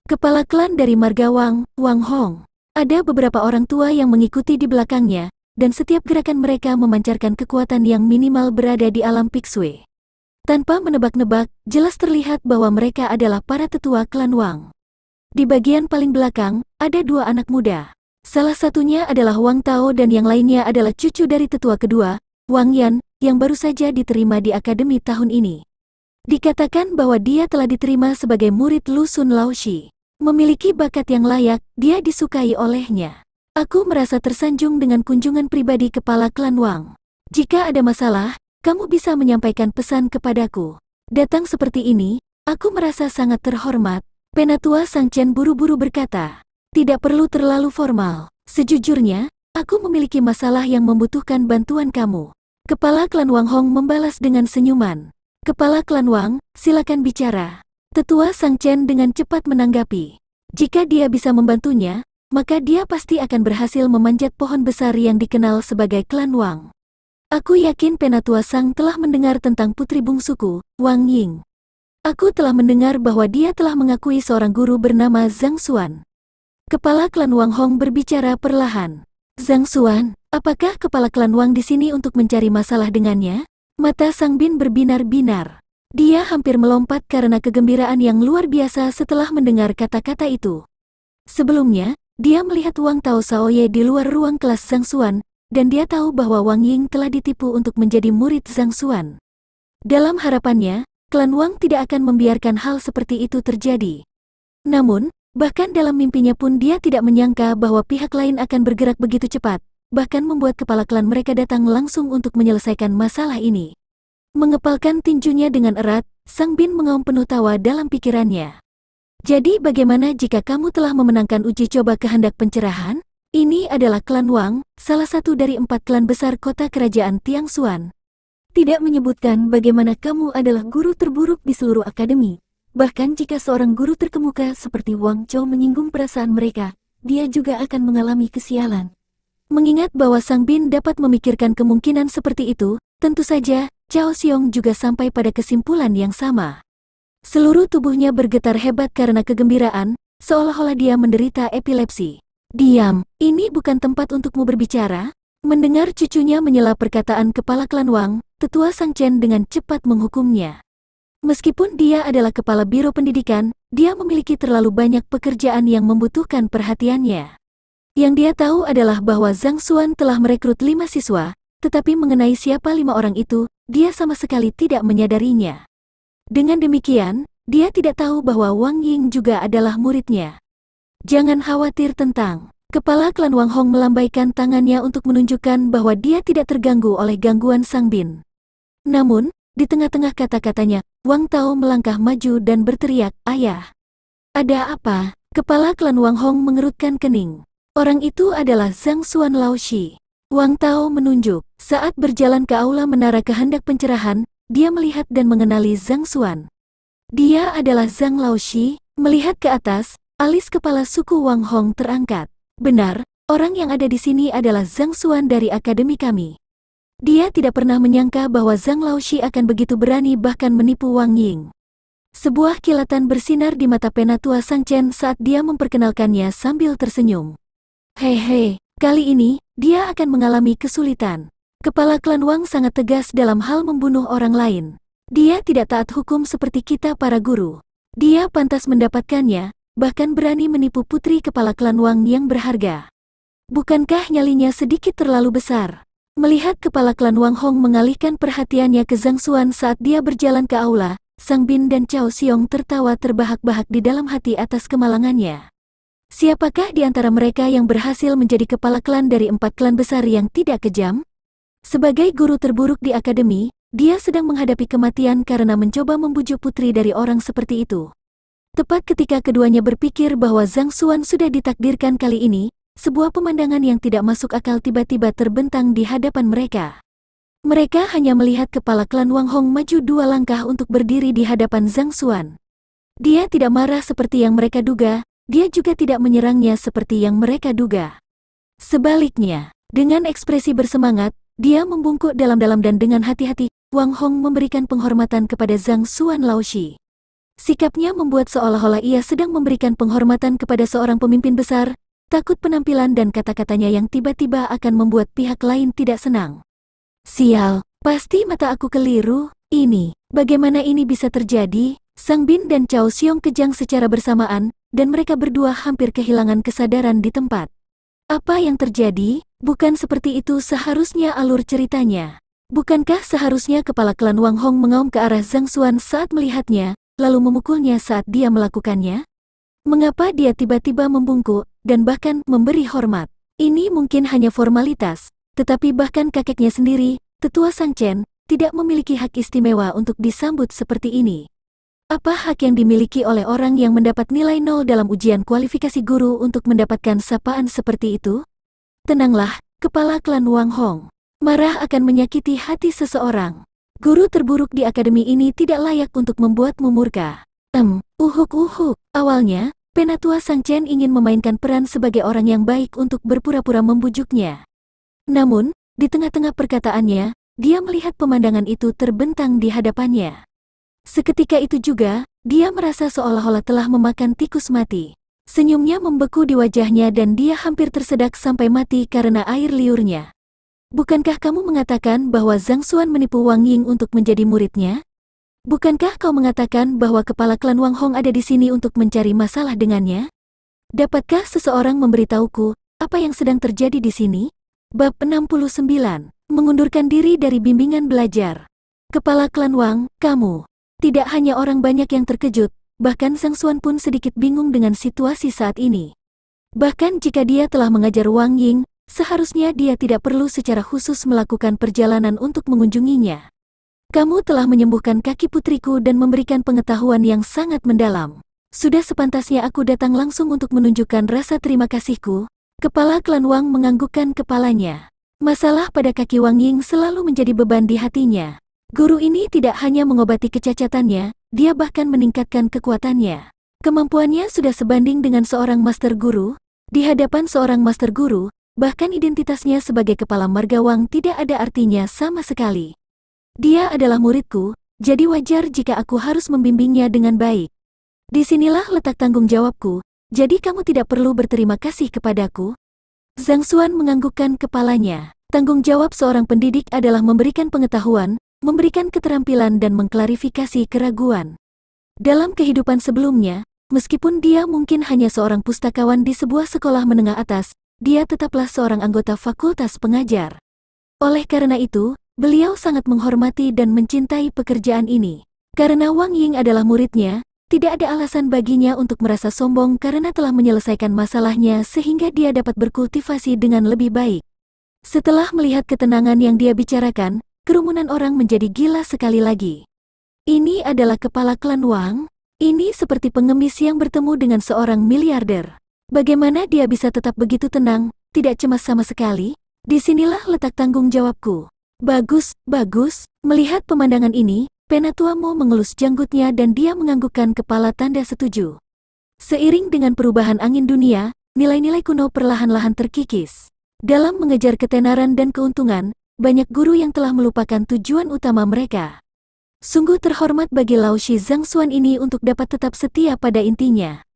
Kepala klan dari marga Wang, Wang Hong. Ada beberapa orang tua yang mengikuti di belakangnya, dan setiap gerakan mereka memancarkan kekuatan yang minimal berada di alam Pixue. Tanpa menebak-nebak, jelas terlihat bahwa mereka adalah para tetua klan Wang. Di bagian paling belakang, ada dua anak muda. Salah satunya adalah Wang Tao dan yang lainnya adalah cucu dari tetua kedua, Wang Yan, yang baru saja diterima di akademi tahun ini. Dikatakan bahwa dia telah diterima sebagai murid Lu Sun Laoshi. Memiliki bakat yang layak, dia disukai olehnya. Aku merasa tersanjung dengan kunjungan pribadi kepala klan Wang. Jika ada masalah, kamu bisa menyampaikan pesan kepadaku. Datang seperti ini, aku merasa sangat terhormat. Penatua Sang Chen buru-buru berkata. Tidak perlu terlalu formal. Sejujurnya, aku memiliki masalah yang membutuhkan bantuan kamu. Kepala klan Wang Hong membalas dengan senyuman. Kepala klan Wang, silakan bicara. Tetua Sang Chen dengan cepat menanggapi. Jika dia bisa membantunya, maka dia pasti akan berhasil memanjat pohon besar yang dikenal sebagai klan Wang. Aku yakin Penatua Sang telah mendengar tentang putri bungsuku, Wang Ying. Aku telah mendengar bahwa dia telah mengakui seorang guru bernama Zhang Xuan. Kepala klan Wang Hong berbicara perlahan. Zhang Xuan, apakah kepala klan Wang di sini untuk mencari masalah dengannya? Mata Sang Bin berbinar-binar. Dia hampir melompat karena kegembiraan yang luar biasa setelah mendengar kata-kata itu. Sebelumnya, dia melihat Wang Tao Shaoye di luar ruang kelas Zhang Xuan, dan dia tahu bahwa Wang Ying telah ditipu untuk menjadi murid Zhang Xuan. Dalam harapannya, klan Wang tidak akan membiarkan hal seperti itu terjadi. Namun, bahkan dalam mimpinya pun dia tidak menyangka bahwa pihak lain akan bergerak begitu cepat, bahkan membuat kepala klan mereka datang langsung untuk menyelesaikan masalah ini. Mengepalkan tinjunya dengan erat, Sang Bin mengaum penuh tawa dalam pikirannya. Jadi bagaimana jika kamu telah memenangkan uji coba kehendak pencerahan? Ini adalah klan Wang, salah satu dari 4 klan besar kota kerajaan Tiangxuan. Tidak menyebutkan bagaimana kamu adalah guru terburuk di seluruh akademi. Bahkan jika seorang guru terkemuka seperti Wang Chou menyinggung perasaan mereka, dia juga akan mengalami kesialan. Mengingat bahwa Sang Bin dapat memikirkan kemungkinan seperti itu, tentu saja, Cao Xiong juga sampai pada kesimpulan yang sama. Seluruh tubuhnya bergetar hebat karena kegembiraan, seolah-olah dia menderita epilepsi. Diam, ini bukan tempat untukmu berbicara. Mendengar cucunya menyela perkataan kepala klan Wang, tetua Sang Chen dengan cepat menghukumnya. Meskipun dia adalah kepala biro pendidikan, dia memiliki terlalu banyak pekerjaan yang membutuhkan perhatiannya. Yang dia tahu adalah bahwa Zhang Xuan telah merekrut 5 siswa, tetapi mengenai siapa 5 orang itu, dia sama sekali tidak menyadarinya. Dengan demikian, dia tidak tahu bahwa Wang Ying juga adalah muridnya. Jangan khawatir tentang. Kepala klan Wang Hong melambaikan tangannya untuk menunjukkan bahwa dia tidak terganggu oleh gangguan Sang Bin. Namun, di tengah-tengah kata-katanya, Wang Tao melangkah maju dan berteriak, "Ayah!" Ada apa? Kepala klan Wang Hong mengerutkan kening. Orang itu adalah Zhang Xuan Laoshi. Wang Tao menunjuk. Saat berjalan ke aula menara kehendak pencerahan, dia melihat dan mengenali Zhang Xuan. Dia adalah Zhang Laoshi. Melihat ke atas, alis kepala suku Wang Hong terangkat. Benar, orang yang ada di sini adalah Zhang Xuan dari akademi kami. Dia tidak pernah menyangka bahwa Zhang Laoshi akan begitu berani bahkan menipu Wang Ying. Sebuah kilatan bersinar di mata Penatua Sang Chen saat dia memperkenalkannya sambil tersenyum. Hehe, kali ini, dia akan mengalami kesulitan. Kepala klan Wang sangat tegas dalam hal membunuh orang lain. Dia tidak taat hukum seperti kita para guru. Dia pantas mendapatkannya, bahkan berani menipu putri kepala klan Wang yang berharga. Bukankah nyalinya sedikit terlalu besar? Melihat kepala klan Wang Hong mengalihkan perhatiannya ke Zhang Xuan saat dia berjalan ke aula, Sang Bin dan Cao Xiong tertawa terbahak-bahak di dalam hati atas kemalangannya. Siapakah di antara mereka yang berhasil menjadi kepala klan dari 4 klan besar yang tidak kejam? Sebagai guru terburuk di akademi, dia sedang menghadapi kematian karena mencoba membujuk putri dari orang seperti itu. Tepat ketika keduanya berpikir bahwa Zhang Xuan sudah ditakdirkan kali ini, sebuah pemandangan yang tidak masuk akal tiba-tiba terbentang di hadapan mereka. Mereka hanya melihat kepala klan Wang Hong maju 2 langkah untuk berdiri di hadapan Zhang Xuan. Dia tidak marah seperti yang mereka duga. Dia juga tidak menyerangnya seperti yang mereka duga. Sebaliknya, dengan ekspresi bersemangat, dia membungkuk dalam-dalam dan dengan hati-hati, Wang Hong memberikan penghormatan kepada Zhang Xuan Laoshi. Sikapnya membuat seolah-olah ia sedang memberikan penghormatan kepada seorang pemimpin besar, takut penampilan dan kata-katanya yang tiba-tiba akan membuat pihak lain tidak senang. Sial, pasti mata aku keliru. Bagaimana ini bisa terjadi? Sang Bin dan Cao Xiong kejang secara bersamaan, dan mereka berdua hampir kehilangan kesadaran di tempat. Apa yang terjadi? Bukan seperti itu seharusnya alur ceritanya. Bukankah seharusnya kepala klan Wang Hong mengaum ke arah Zhang Xuan saat melihatnya, lalu memukulnya saat dia melakukannya? Mengapa dia tiba-tiba membungkuk, dan bahkan memberi hormat? Ini mungkin hanya formalitas, tetapi bahkan kakeknya sendiri, Tetua Sang Chen, tidak memiliki hak istimewa untuk disambut seperti ini. Apa hak yang dimiliki oleh orang yang mendapat nilai 0 dalam ujian kualifikasi guru untuk mendapatkan sapaan seperti itu? Tenanglah, kepala klan Wang Hong. Marah akan menyakiti hati seseorang. Guru terburuk di akademi ini tidak layak untuk membuatmu murka. Uhuk. Awalnya, Penatua Sang Chen ingin memainkan peran sebagai orang yang baik untuk berpura-pura membujuknya. Namun, di tengah-tengah perkataannya, dia melihat pemandangan itu terbentang di hadapannya. Seketika itu juga, dia merasa seolah-olah telah memakan tikus mati. Senyumnya membeku di wajahnya dan dia hampir tersedak sampai mati karena air liurnya. Bukankah kamu mengatakan bahwa Zhang Xuan menipu Wang Ying untuk menjadi muridnya? Bukankah kau mengatakan bahwa kepala klan Wang Hong ada di sini untuk mencari masalah dengannya? Dapatkah seseorang memberitahuku apa yang sedang terjadi di sini? Bab 69. Mengundurkan diri dari bimbingan belajar. Kepala klan Wang, kamu. Tidak hanya orang banyak yang terkejut, bahkan Zhang Xuan pun sedikit bingung dengan situasi saat ini. Bahkan jika dia telah mengajar Wang Ying, seharusnya dia tidak perlu secara khusus melakukan perjalanan untuk mengunjunginya. Kamu telah menyembuhkan kaki putriku dan memberikan pengetahuan yang sangat mendalam. Sudah sepantasnya aku datang langsung untuk menunjukkan rasa terima kasihku. Kepala klan Wang menganggukkan kepalanya. Masalah pada kaki Wang Ying selalu menjadi beban di hatinya. Guru ini tidak hanya mengobati kecacatannya, dia bahkan meningkatkan kekuatannya. Kemampuannya sudah sebanding dengan seorang master guru. Di hadapan seorang master guru, bahkan identitasnya sebagai kepala marga Wang tidak ada artinya sama sekali. Dia adalah muridku, jadi wajar jika aku harus membimbingnya dengan baik. Disinilah letak tanggung jawabku, jadi kamu tidak perlu berterima kasih kepadaku. Zhang Xuan menganggukkan kepalanya. Tanggung jawab seorang pendidik adalah memberikan pengetahuan, memberikan keterampilan dan mengklarifikasi keraguan. Dalam kehidupan sebelumnya, meskipun dia mungkin hanya seorang pustakawan di sebuah sekolah menengah atas, dia tetaplah seorang anggota fakultas pengajar. Oleh karena itu, beliau sangat menghormati dan mencintai pekerjaan ini. Karena Wang Ying adalah muridnya, tidak ada alasan baginya untuk merasa sombong karena telah menyelesaikan masalahnya sehingga dia dapat berkultivasi dengan lebih baik. Setelah melihat ketenangan yang dia bicarakan, kerumunan orang menjadi gila sekali lagi. Ini adalah kepala klan Wang? Ini seperti pengemis yang bertemu dengan seorang miliarder. Bagaimana dia bisa tetap begitu tenang, tidak cemas sama sekali? Disinilah letak tanggung jawabku. Bagus. Melihat pemandangan ini, Penatua Mo mengelus janggutnya dan dia menganggukkan kepala tanda setuju. Seiring dengan perubahan angin dunia, nilai-nilai kuno perlahan-lahan terkikis. Dalam mengejar ketenaran dan keuntungan, banyak guru yang telah melupakan tujuan utama mereka. Sungguh terhormat bagi Lao Shi Zhang Xuan ini untuk dapat tetap setia pada intinya.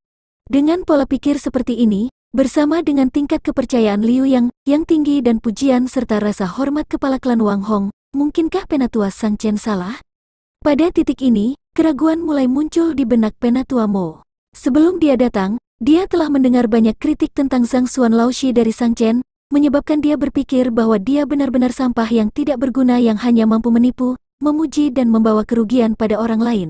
Dengan pola pikir seperti ini, bersama dengan tingkat kepercayaan Liu yang tinggi dan pujian serta rasa hormat kepala klan Wang Hong, mungkinkah Penatua Sang Chen salah? Pada titik ini, keraguan mulai muncul di benak Penatua Mo. Sebelum dia datang, dia telah mendengar banyak kritik tentang Zhang Xuan Lao Shi dari Sang Chen, menyebabkan dia berpikir bahwa dia benar-benar sampah yang tidak berguna yang hanya mampu menipu, memuji dan membawa kerugian pada orang lain.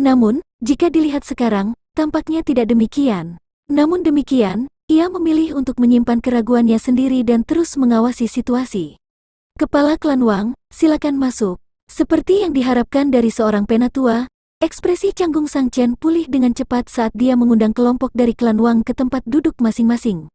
Namun, jika dilihat sekarang, tampaknya tidak demikian. Namun demikian, ia memilih untuk menyimpan keraguannya sendiri dan terus mengawasi situasi. Kepala klan Wang, silakan masuk. Seperti yang diharapkan dari seorang penatua, ekspresi canggung Sang Chen pulih dengan cepat saat dia mengundang kelompok dari klan Wang ke tempat duduk masing-masing.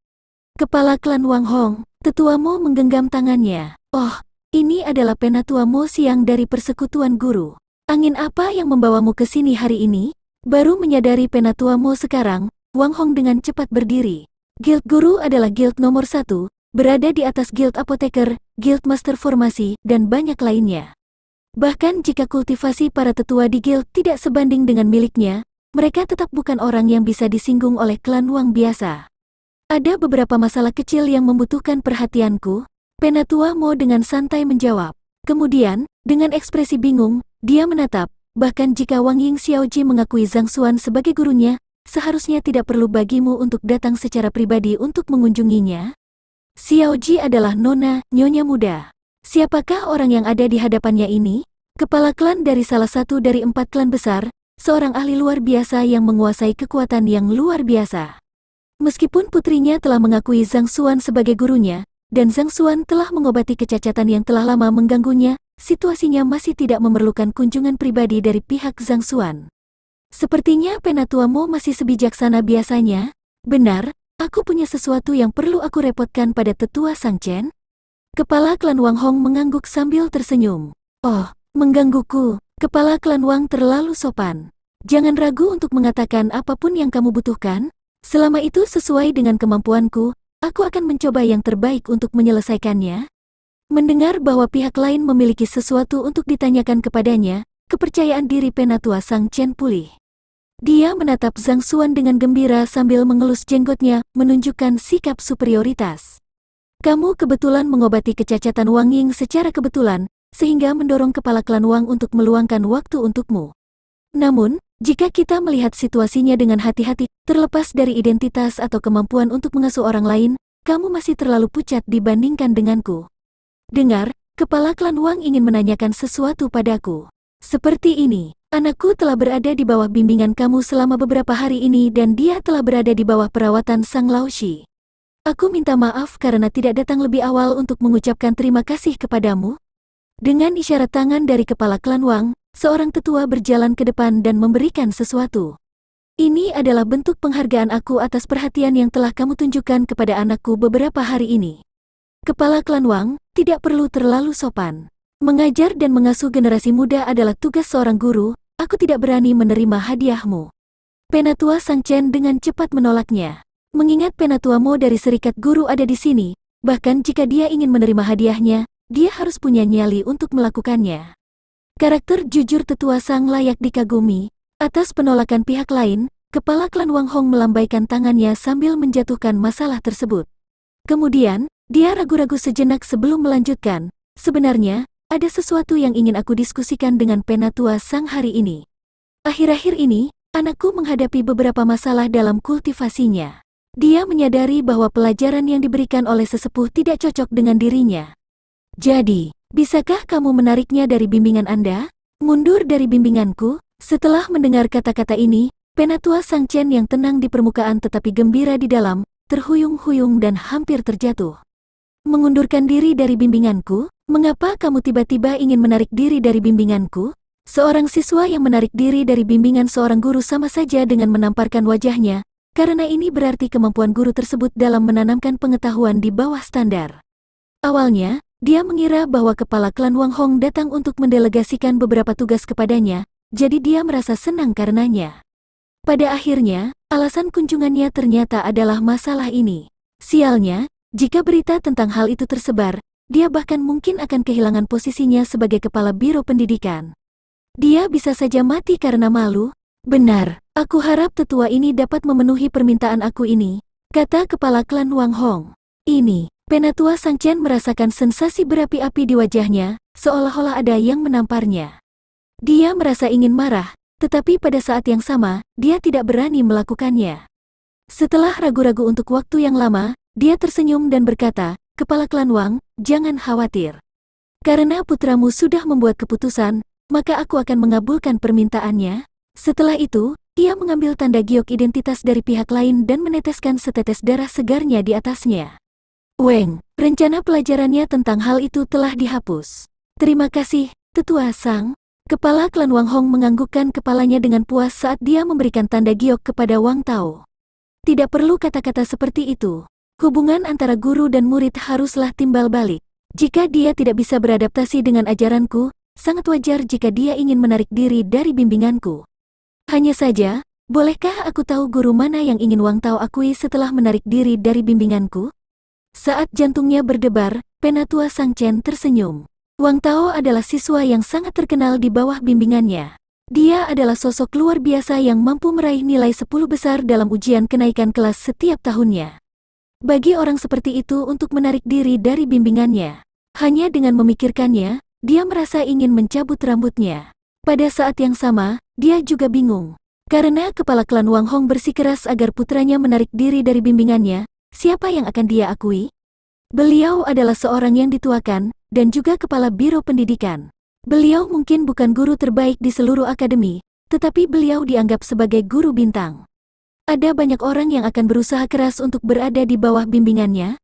Kepala klan Wang Hong, Tetua Mo menggenggam tangannya. Oh, ini adalah Penatua Mo Siang dari Persekutuan Guru. Angin apa yang membawamu ke sini hari ini? Baru menyadari Penatua Mo sekarang, Wang Hong dengan cepat berdiri. Guild Guru adalah guild nomor 1, berada di atas guild apoteker, guild master formasi, dan banyak lainnya. Bahkan jika kultivasi para tetua di guild tidak sebanding dengan miliknya, mereka tetap bukan orang yang bisa disinggung oleh klan Wang biasa. Ada beberapa masalah kecil yang membutuhkan perhatianku, Penatua Mo dengan santai menjawab. Kemudian, dengan ekspresi bingung, Dia menatap, bahkan jika Wang Ying Xiaoji mengakui Zhang Xuan sebagai gurunya, seharusnya tidak perlu bagimu untuk datang secara pribadi untuk mengunjunginya. Xiaoji adalah nona, nyonya muda. Siapakah orang yang ada di hadapannya ini? Kepala klan dari salah satu dari 4 klan besar, seorang ahli luar biasa yang menguasai kekuatan yang luar biasa. Meskipun putrinya telah mengakui Zhang Xuan sebagai gurunya, dan Zhang Xuan telah mengobati kecacatan yang telah lama mengganggunya, situasinya masih tidak memerlukan kunjungan pribadi dari pihak Zhang Xuan. Sepertinya penatuamu masih sebijaksana biasanya. Benar, aku punya sesuatu yang perlu aku repotkan pada tetua Sang Chen. Kepala klan Wang Hong mengangguk sambil tersenyum. Oh, menggangguku. Kepala klan Wang terlalu sopan. Jangan ragu untuk mengatakan apapun yang kamu butuhkan. Selama itu sesuai dengan kemampuanku, aku akan mencoba yang terbaik untuk menyelesaikannya. Mendengar bahwa pihak lain memiliki sesuatu untuk ditanyakan kepadanya, kepercayaan diri penatua Sang Chen pulih. Dia menatap Zhang Xuan dengan gembira sambil mengelus jenggotnya, menunjukkan sikap superioritas. Kamu kebetulan mengobati kecacatan Wang Ying secara kebetulan, sehingga mendorong kepala klan Wang untuk meluangkan waktu untukmu. Namun, jika kita melihat situasinya dengan hati-hati, terlepas dari identitas atau kemampuan untuk mengasuh orang lain, kamu masih terlalu pucat dibandingkan denganku. Dengar, kepala klan Wang ingin menanyakan sesuatu padaku. Seperti ini. Anakku telah berada di bawah bimbingan kamu selama beberapa hari ini dan dia telah berada di bawah perawatan Sang Laoshi. Aku minta maaf karena tidak datang lebih awal untuk mengucapkan terima kasih kepadamu. Dengan isyarat tangan dari kepala klan Wang, seorang tetua berjalan ke depan dan memberikan sesuatu. Ini adalah bentuk penghargaan aku atas perhatian yang telah kamu tunjukkan kepada anakku beberapa hari ini. Kepala klan Wang, tidak perlu terlalu sopan. Mengajar dan mengasuh generasi muda adalah tugas seorang guru, aku tidak berani menerima hadiahmu. Penatua Sang Chen dengan cepat menolaknya. Mengingat penatua Mo dari serikat guru ada di sini, bahkan jika dia ingin menerima hadiahnya, dia harus punya nyali untuk melakukannya. Karakter jujur tetua Sang layak dikagumi. Atas penolakan pihak lain, kepala klan Wang Hong melambaikan tangannya sambil menjatuhkan masalah tersebut. Kemudian, dia ragu-ragu sejenak sebelum melanjutkan. Sebenarnya, ada sesuatu yang ingin aku diskusikan dengan penatua Sang hari ini. Akhir-akhir ini, anakku menghadapi beberapa masalah dalam kultivasinya. Dia menyadari bahwa pelajaran yang diberikan oleh sesepuh tidak cocok dengan dirinya. Jadi, bisakah kamu menariknya dari bimbingan Anda? Mundur dari bimbinganku? Setelah mendengar kata-kata ini, penatua Sang Chen yang tenang di permukaan tetapi gembira di dalam, terhuyung-huyung dan hampir terjatuh. Mengundurkan diri dari bimbinganku? Mengapa kamu tiba-tiba ingin menarik diri dari bimbinganku? Seorang siswa yang menarik diri dari bimbingan seorang guru sama saja dengan menamparkan wajahnya, karena ini berarti kemampuan guru tersebut dalam menanamkan pengetahuan di bawah standar. Awalnya, dia mengira bahwa kepala klan Wang Hong datang untuk mendelegasikan beberapa tugas kepadanya, jadi dia merasa senang karenanya. Pada akhirnya, alasan kunjungannya ternyata adalah masalah ini. Sialnya, jika berita tentang hal itu tersebar, dia bahkan mungkin akan kehilangan posisinya sebagai kepala biro pendidikan. Dia bisa saja mati karena malu. Benar, aku harap tetua ini dapat memenuhi permintaan aku ini, kata kepala klan Wang Hong. Ini, penatua Sang Chen merasakan sensasi berapi-api di wajahnya, seolah-olah ada yang menamparnya. Dia merasa ingin marah, tetapi pada saat yang sama, dia tidak berani melakukannya. Setelah ragu-ragu untuk waktu yang lama, dia tersenyum dan berkata, Kepala klan Wang, jangan khawatir. Karena putramu sudah membuat keputusan, maka aku akan mengabulkan permintaannya. Setelah itu, ia mengambil tanda giok identitas dari pihak lain dan meneteskan setetes darah segarnya di atasnya. Weng, rencana pelajarannya tentang hal itu telah dihapus. Terima kasih, Tetua Sang. Kepala klan Wang Hong menganggukkan kepalanya dengan puas saat dia memberikan tanda giok kepada Wang Tao. Tidak perlu kata-kata seperti itu. Hubungan antara guru dan murid haruslah timbal balik. Jika dia tidak bisa beradaptasi dengan ajaranku, sangat wajar jika dia ingin menarik diri dari bimbinganku. Hanya saja, bolehkah aku tahu guru mana yang ingin Wang Tao akui setelah menarik diri dari bimbinganku? Saat jantungnya berdebar, penatua Sang Chen tersenyum. Wang Tao adalah siswa yang sangat terkenal di bawah bimbingannya. Dia adalah sosok luar biasa yang mampu meraih nilai 10 besar dalam ujian kenaikan kelas setiap tahunnya. Bagi orang seperti itu untuk menarik diri dari bimbingannya, hanya dengan memikirkannya, dia merasa ingin mencabut rambutnya. Pada saat yang sama, dia juga bingung. Karena kepala klan Wang Hong bersikeras agar putranya menarik diri dari bimbingannya, siapa yang akan dia akui? Beliau adalah seorang yang dituakan, dan juga kepala biro pendidikan. Beliau mungkin bukan guru terbaik di seluruh akademi, tetapi beliau dianggap sebagai guru bintang. Ada banyak orang yang akan berusaha keras untuk berada di bawah bimbingannya.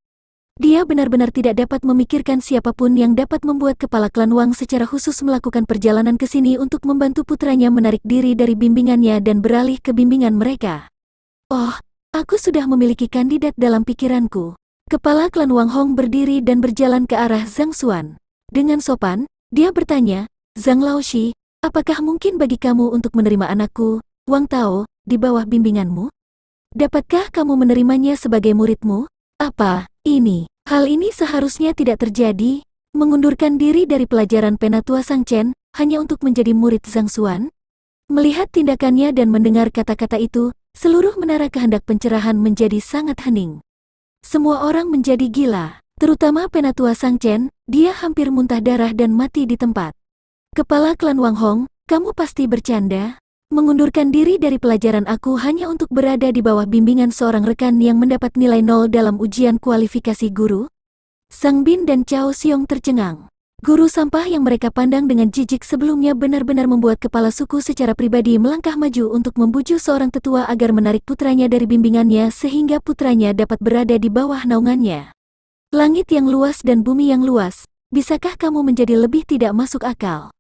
Dia benar-benar tidak dapat memikirkan siapapun yang dapat membuat kepala klan Wang secara khusus melakukan perjalanan ke sini untuk membantu putranya menarik diri dari bimbingannya dan beralih ke bimbingan mereka. Oh, aku sudah memiliki kandidat dalam pikiranku. Kepala klan Wang Hong berdiri dan berjalan ke arah Zhang Xuan. Dengan sopan, dia bertanya, Zhang Laoshi, apakah mungkin bagi kamu untuk menerima anakku, Wang Tao, di bawah bimbinganmu? Dapatkah kamu menerimanya sebagai muridmu? Apa ini? Hal ini seharusnya tidak terjadi. Mengundurkan diri dari pelajaran Penatua Sang Chen hanya untuk menjadi murid Zhang Xuan? Melihat tindakannya dan mendengar kata-kata itu, seluruh menara kehendak pencerahan menjadi sangat hening. Semua orang menjadi gila, terutama Penatua Sang Chen. Dia hampir muntah darah dan mati di tempat. Kepala klan Wang Hong, kamu pasti bercanda? Mengundurkan diri dari pelajaran aku hanya untuk berada di bawah bimbingan seorang rekan yang mendapat nilai 0 dalam ujian kualifikasi guru? Sang Bin dan Cao Xiong tercengang. Guru sampah yang mereka pandang dengan jijik sebelumnya benar-benar membuat kepala suku secara pribadi melangkah maju untuk membujuk seorang tetua agar menarik putranya dari bimbingannya sehingga putranya dapat berada di bawah naungannya. Langit yang luas dan bumi yang luas, bisakah kamu menjadi lebih tidak masuk akal?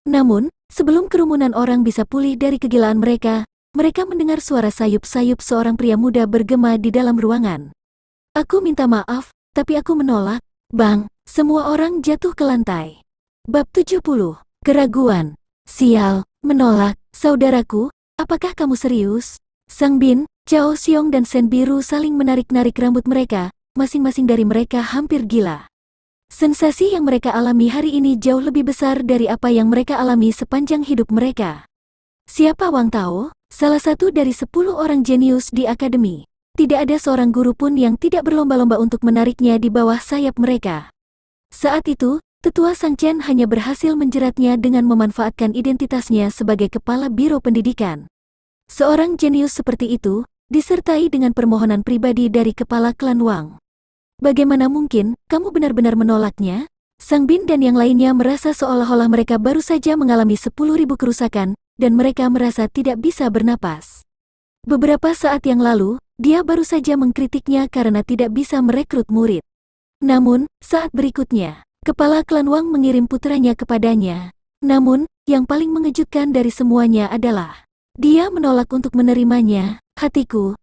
Namun, sebelum kerumunan orang bisa pulih dari kegilaan mereka mendengar suara sayup-sayup seorang pria muda bergema di dalam ruangan. Aku minta maaf, tapi aku menolak. Bang, semua orang jatuh ke lantai. Bab 70. Keraguan. Sial, menolak. Saudaraku, apakah kamu serius? Sang Bin, Cao Xiong dan Sen Biru saling menarik-narik rambut mereka, masing-masing dari mereka hampir gila. Sensasi yang mereka alami hari ini jauh lebih besar dari apa yang mereka alami sepanjang hidup mereka. Siapa Wang Tao? Salah satu dari 10 orang jenius di akademi. Tidak ada seorang guru pun yang tidak berlomba-lomba untuk menariknya di bawah sayap mereka. Saat itu, Tetua Sang Chen hanya berhasil menjeratnya dengan memanfaatkan identitasnya sebagai kepala biro pendidikan. Seorang jenius seperti itu, disertai dengan permohonan pribadi dari kepala klan Wang. Bagaimana mungkin kamu benar-benar menolaknya? Sang Bin dan yang lainnya merasa seolah-olah mereka baru saja mengalami 10.000 kerusakan, dan mereka merasa tidak bisa bernapas. Beberapa saat yang lalu, dia baru saja mengkritiknya karena tidak bisa merekrut murid. Namun, saat berikutnya, kepala klan Wang mengirim putranya kepadanya. Namun, yang paling mengejutkan dari semuanya adalah, dia menolak untuk menerimanya. Hatiku.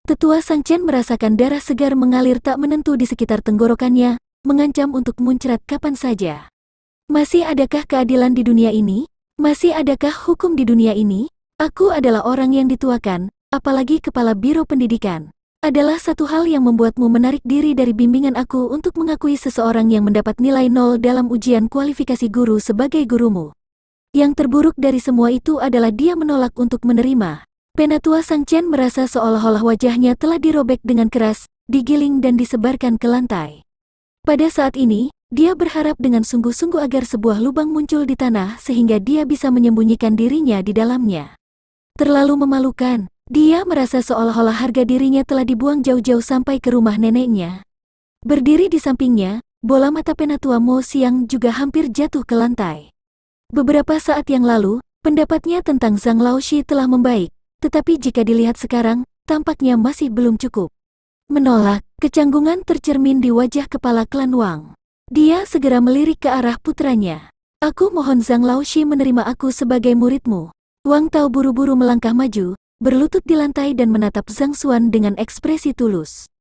Tetua Sang Chen merasakan darah segar mengalir tak menentu di sekitar tenggorokannya, mengancam untuk muncrat kapan saja. Masih adakah keadilan di dunia ini? Masih adakah hukum di dunia ini? Aku adalah orang yang dituakan, apalagi kepala biro pendidikan. Adalah satu hal yang membuatmu menarik diri dari bimbingan aku untuk mengakui seseorang yang mendapat nilai 0 dalam ujian kualifikasi guru sebagai gurumu. Yang terburuk dari semua itu adalah dia menolak untuk menerima. Penatua Sang Chen merasa seolah-olah wajahnya telah dirobek dengan keras, digiling dan disebarkan ke lantai. Pada saat ini, dia berharap dengan sungguh-sungguh agar sebuah lubang muncul di tanah sehingga dia bisa menyembunyikan dirinya di dalamnya. Terlalu memalukan, dia merasa seolah-olah harga dirinya telah dibuang jauh-jauh sampai ke rumah neneknya. Berdiri di sampingnya, bola mata Penatua Mo Xiang juga hampir jatuh ke lantai. Beberapa saat yang lalu, pendapatnya tentang Zhang Laoshi telah membaik. Tetapi jika dilihat sekarang, tampaknya masih belum cukup. Menolak, kecanggungan tercermin di wajah kepala klan Wang. Dia segera melirik ke arah putranya. Aku mohon Zhang Laoshi menerima aku sebagai muridmu. Wang Tao buru-buru melangkah maju, berlutut di lantai dan menatap Zhang Xuan dengan ekspresi tulus.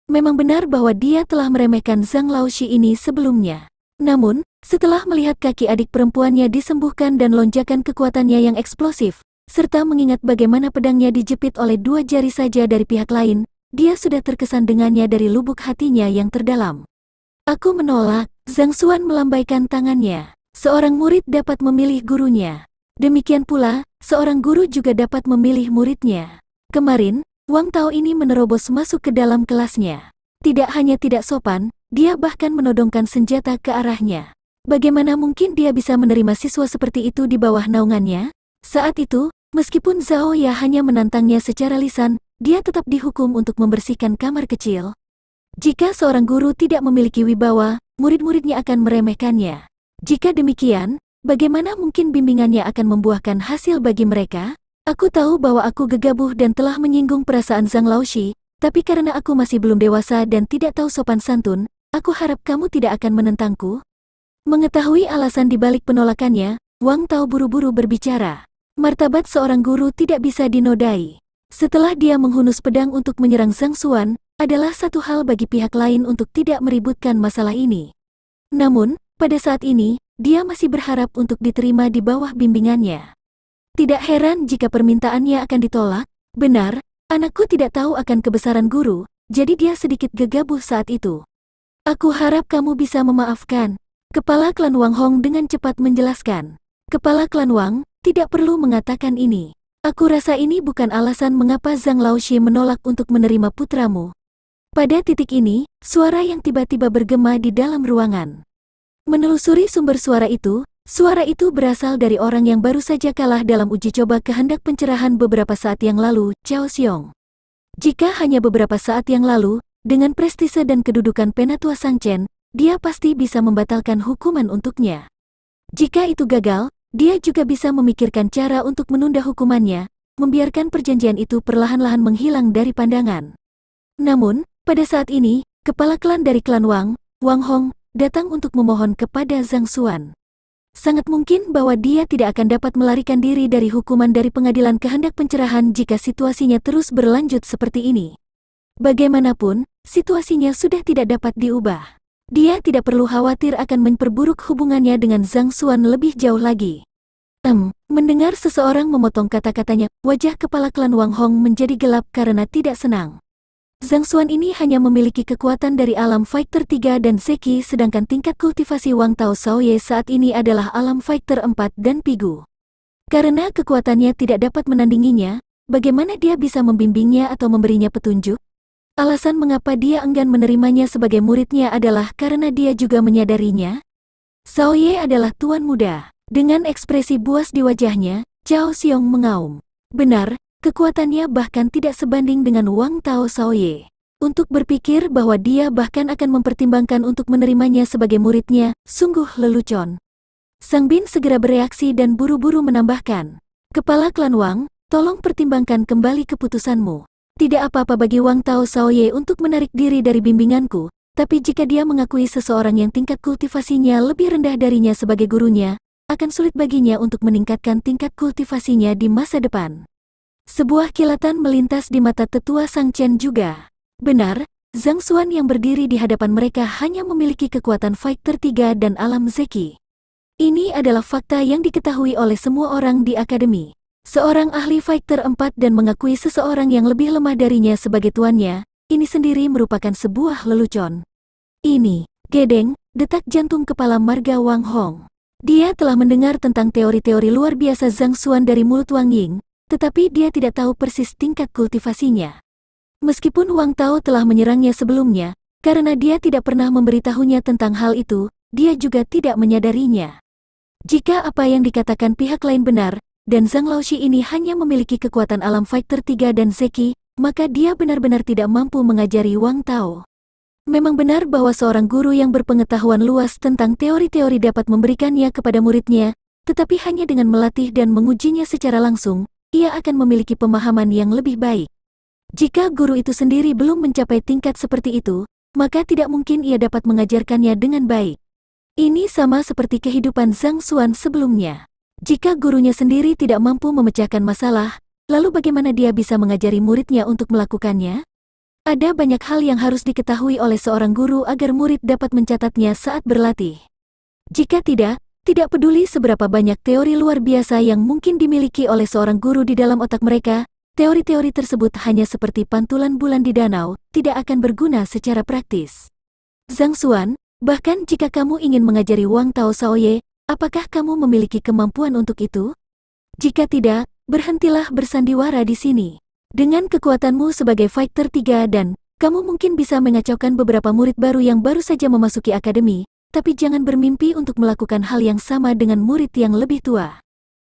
Memang benar bahwa dia telah meremehkan Zhang Laoshi ini sebelumnya. Namun, setelah melihat kaki adik perempuannya disembuhkan dan lonjakan kekuatannya yang eksplosif, serta mengingat bagaimana pedangnya dijepit oleh 2 jari saja dari pihak lain, dia sudah terkesan dengannya dari lubuk hatinya yang terdalam. Aku menolak. Zhang Xuan melambaikan tangannya. Seorang murid dapat memilih gurunya. Demikian pula, seorang guru juga dapat memilih muridnya. Kemarin, Wang Tao ini menerobos masuk ke dalam kelasnya. Tidak hanya tidak sopan, dia bahkan menodongkan senjata ke arahnya. Bagaimana mungkin dia bisa menerima siswa seperti itu di bawah naungannya? Saat itu, meskipun Zhao Ya hanya menantangnya secara lisan, dia tetap dihukum untuk membersihkan kamar kecil. Jika seorang guru tidak memiliki wibawa, murid-muridnya akan meremehkannya. Jika demikian, bagaimana mungkin bimbingannya akan membuahkan hasil bagi mereka? Aku tahu bahwa aku gegabah dan telah menyinggung perasaan Zhang Laoshi, tapi karena aku masih belum dewasa dan tidak tahu sopan santun, aku harap kamu tidak akan menentangku. Mengetahui alasan di balik penolakannya, Wang Tao buru-buru berbicara. Martabat seorang guru tidak bisa dinodai. Setelah dia menghunus pedang untuk menyerang Zhang Xuan, adalah satu hal bagi pihak lain untuk tidak meributkan masalah ini. Namun, pada saat ini, dia masih berharap untuk diterima di bawah bimbingannya. Tidak heran jika permintaannya akan ditolak. Benar, anakku tidak tahu akan kebesaran guru, jadi dia sedikit gegabah saat itu. Aku harap kamu bisa memaafkan. Kepala klan Wang Hong dengan cepat menjelaskan. Kepala klan Wang, tidak perlu mengatakan ini. Aku rasa ini bukan alasan mengapa Zhang Laoshi menolak untuk menerima putramu. Pada titik ini, suara yang tiba-tiba bergema di dalam ruangan. Menelusuri sumber suara itu berasal dari orang yang baru saja kalah dalam uji coba kehendak pencerahan beberapa saat yang lalu, Cao Xiong. Jika hanya beberapa saat yang lalu, dengan prestise dan kedudukan penatua Sang Chen, dia pasti bisa membatalkan hukuman untuknya. Jika itu gagal, dia juga bisa memikirkan cara untuk menunda hukumannya, membiarkan perjanjian itu perlahan-lahan menghilang dari pandangan. Namun, pada saat ini, kepala klan dari klan Wang Hong, datang untuk memohon kepada Zhang Xuan. Sangat mungkin bahwa dia tidak akan dapat melarikan diri dari hukuman dari pengadilan kehendak pencerahan jika situasinya terus berlanjut seperti ini. Bagaimanapun, situasinya sudah tidak dapat diubah. Dia tidak perlu khawatir akan memperburuk hubungannya dengan Zhang Xuan lebih jauh lagi. Mendengar seseorang memotong kata-katanya, wajah kepala klan Wang Hong menjadi gelap karena tidak senang. Zhang Xuan ini hanya memiliki kekuatan dari alam fighter 3 dan Zeki, sedangkan tingkat kultivasi Wang Tao Xiaoye saat ini adalah alam fighter 4 dan Pigu. Karena kekuatannya tidak dapat menandinginya, bagaimana dia bisa membimbingnya atau memberinya petunjuk? Alasan mengapa dia enggan menerimanya sebagai muridnya adalah karena dia juga menyadarinya. Xiaoye adalah tuan muda. Dengan ekspresi buas di wajahnya, Cao Xiong mengaum. Benar, kekuatannya bahkan tidak sebanding dengan Wang Tao Xiaoye. Untuk berpikir bahwa dia bahkan akan mempertimbangkan untuk menerimanya sebagai muridnya, sungguh lelucon. Sang Bin segera bereaksi dan buru-buru menambahkan. Kepala klan Wang, tolong pertimbangkan kembali keputusanmu. Tidak apa-apa bagi Wang Tao Xiaoye untuk menarik diri dari bimbinganku, tapi jika dia mengakui seseorang yang tingkat kultivasinya lebih rendah darinya sebagai gurunya, akan sulit baginya untuk meningkatkan tingkat kultivasinya di masa depan. Sebuah kilatan melintas di mata tetua Sang Chen juga. Benar, Zhang Xuan yang berdiri di hadapan mereka hanya memiliki kekuatan fighter 3 dan alam Zeki. Ini adalah fakta yang diketahui oleh semua orang di akademi. Seorang ahli fighter 4 dan mengakui seseorang yang lebih lemah darinya sebagai tuannya, ini sendiri merupakan sebuah lelucon. Ini, gedeng, detak jantung kepala marga Wang Hong. Dia telah mendengar tentang teori-teori luar biasa Zhang Xuan dari mulut Wang Ying, tetapi dia tidak tahu persis tingkat kultivasinya. Meskipun Wang Tao telah menyerangnya sebelumnya, karena dia tidak pernah memberitahunya tentang hal itu, dia juga tidak menyadarinya. Jika apa yang dikatakan pihak lain benar, dan Zhang Laoshi ini hanya memiliki kekuatan alam fighter 3 dan Zeki, maka dia benar-benar tidak mampu mengajari Wang Tao. Memang benar bahwa seorang guru yang berpengetahuan luas tentang teori-teori dapat memberikannya kepada muridnya, tetapi hanya dengan melatih dan mengujinya secara langsung, ia akan memiliki pemahaman yang lebih baik. Jika guru itu sendiri belum mencapai tingkat seperti itu, maka tidak mungkin ia dapat mengajarkannya dengan baik. Ini sama seperti kehidupan Zhang Xuan sebelumnya. Jika gurunya sendiri tidak mampu memecahkan masalah, lalu bagaimana dia bisa mengajari muridnya untuk melakukannya? Ada banyak hal yang harus diketahui oleh seorang guru agar murid dapat mencatatnya saat berlatih. Jika tidak peduli seberapa banyak teori luar biasa yang mungkin dimiliki oleh seorang guru di dalam otak mereka, teori-teori tersebut hanya seperti pantulan bulan di danau, tidak akan berguna secara praktis. Zhang Xuan, bahkan jika kamu ingin mengajari Wang Tao Xiaoye, apakah kamu memiliki kemampuan untuk itu? Jika tidak, berhentilah bersandiwara di sini. Dengan kekuatanmu sebagai fighter 3 dan kamu mungkin bisa mengacaukan beberapa murid baru yang baru saja memasuki akademi, tapi jangan bermimpi untuk melakukan hal yang sama dengan murid yang lebih tua.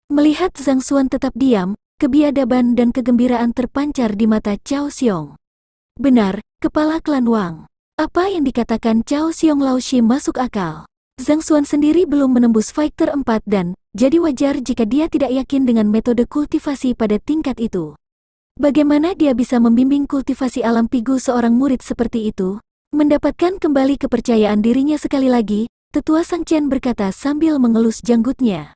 Melihat Zhang Xuan tetap diam, kebiadaban dan kegembiraan terpancar di mata Cao Xiong. Benar, kepala klan Wang. Apa yang dikatakan Cao Xiong Laoshi masuk akal. Zhang Xuan sendiri belum menembus fighter 4 dan, jadi wajar jika dia tidak yakin dengan metode kultivasi pada tingkat itu. Bagaimana dia bisa membimbing kultivasi alam pigu seorang murid seperti itu? Mendapatkan kembali kepercayaan dirinya sekali lagi, Tetua Sang Chen berkata sambil mengelus janggutnya.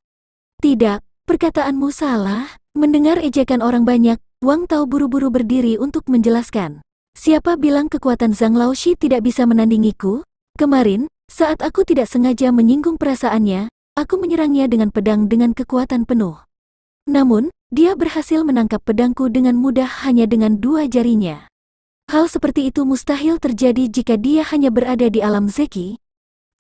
Tidak, perkataanmu salah. Mendengar ejekan orang banyak, Wang Tao buru-buru berdiri untuk menjelaskan. Siapa bilang kekuatan Zhang Laoshi tidak bisa menandingiku? Kemarin, saat aku tidak sengaja menyinggung perasaannya, aku menyerangnya dengan pedang dengan kekuatan penuh. Namun, dia berhasil menangkap pedangku dengan mudah hanya dengan 2 jarinya. Hal seperti itu mustahil terjadi jika dia hanya berada di alam Zeki.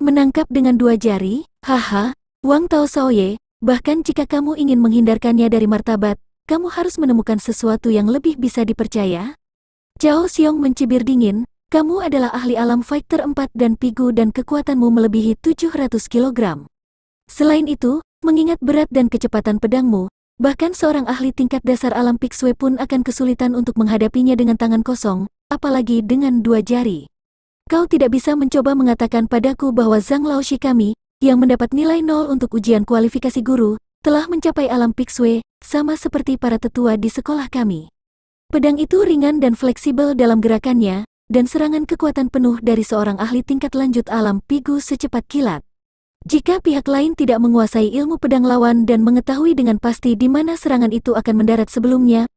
Menangkap dengan 2 jari? Haha, Wang Tao Shaoye, bahkan jika kamu ingin menghindarkannya dari martabat, kamu harus menemukan sesuatu yang lebih bisa dipercaya. Cao Xiong mencibir dingin. Kamu adalah ahli alam fighter 4 dan pigu dan kekuatanmu melebihi 700 kg. Selain itu, mengingat berat dan kecepatan pedangmu, bahkan seorang ahli tingkat dasar alam Pixue pun akan kesulitan untuk menghadapinya dengan tangan kosong, apalagi dengan 2 jari. Kau tidak bisa mencoba mengatakan padaku bahwa Zhang Laoshi kami, yang mendapat nilai 0 untuk ujian kualifikasi guru, telah mencapai alam Pixue, sama seperti para tetua di sekolah kami. Pedang itu ringan dan fleksibel dalam gerakannya, dan serangan kekuatan penuh dari seorang ahli tingkat lanjut alam pigu secepat kilat. Jika pihak lain tidak menguasai ilmu pedang lawan dan mengetahui dengan pasti di mana serangan itu akan mendarat sebelumnya,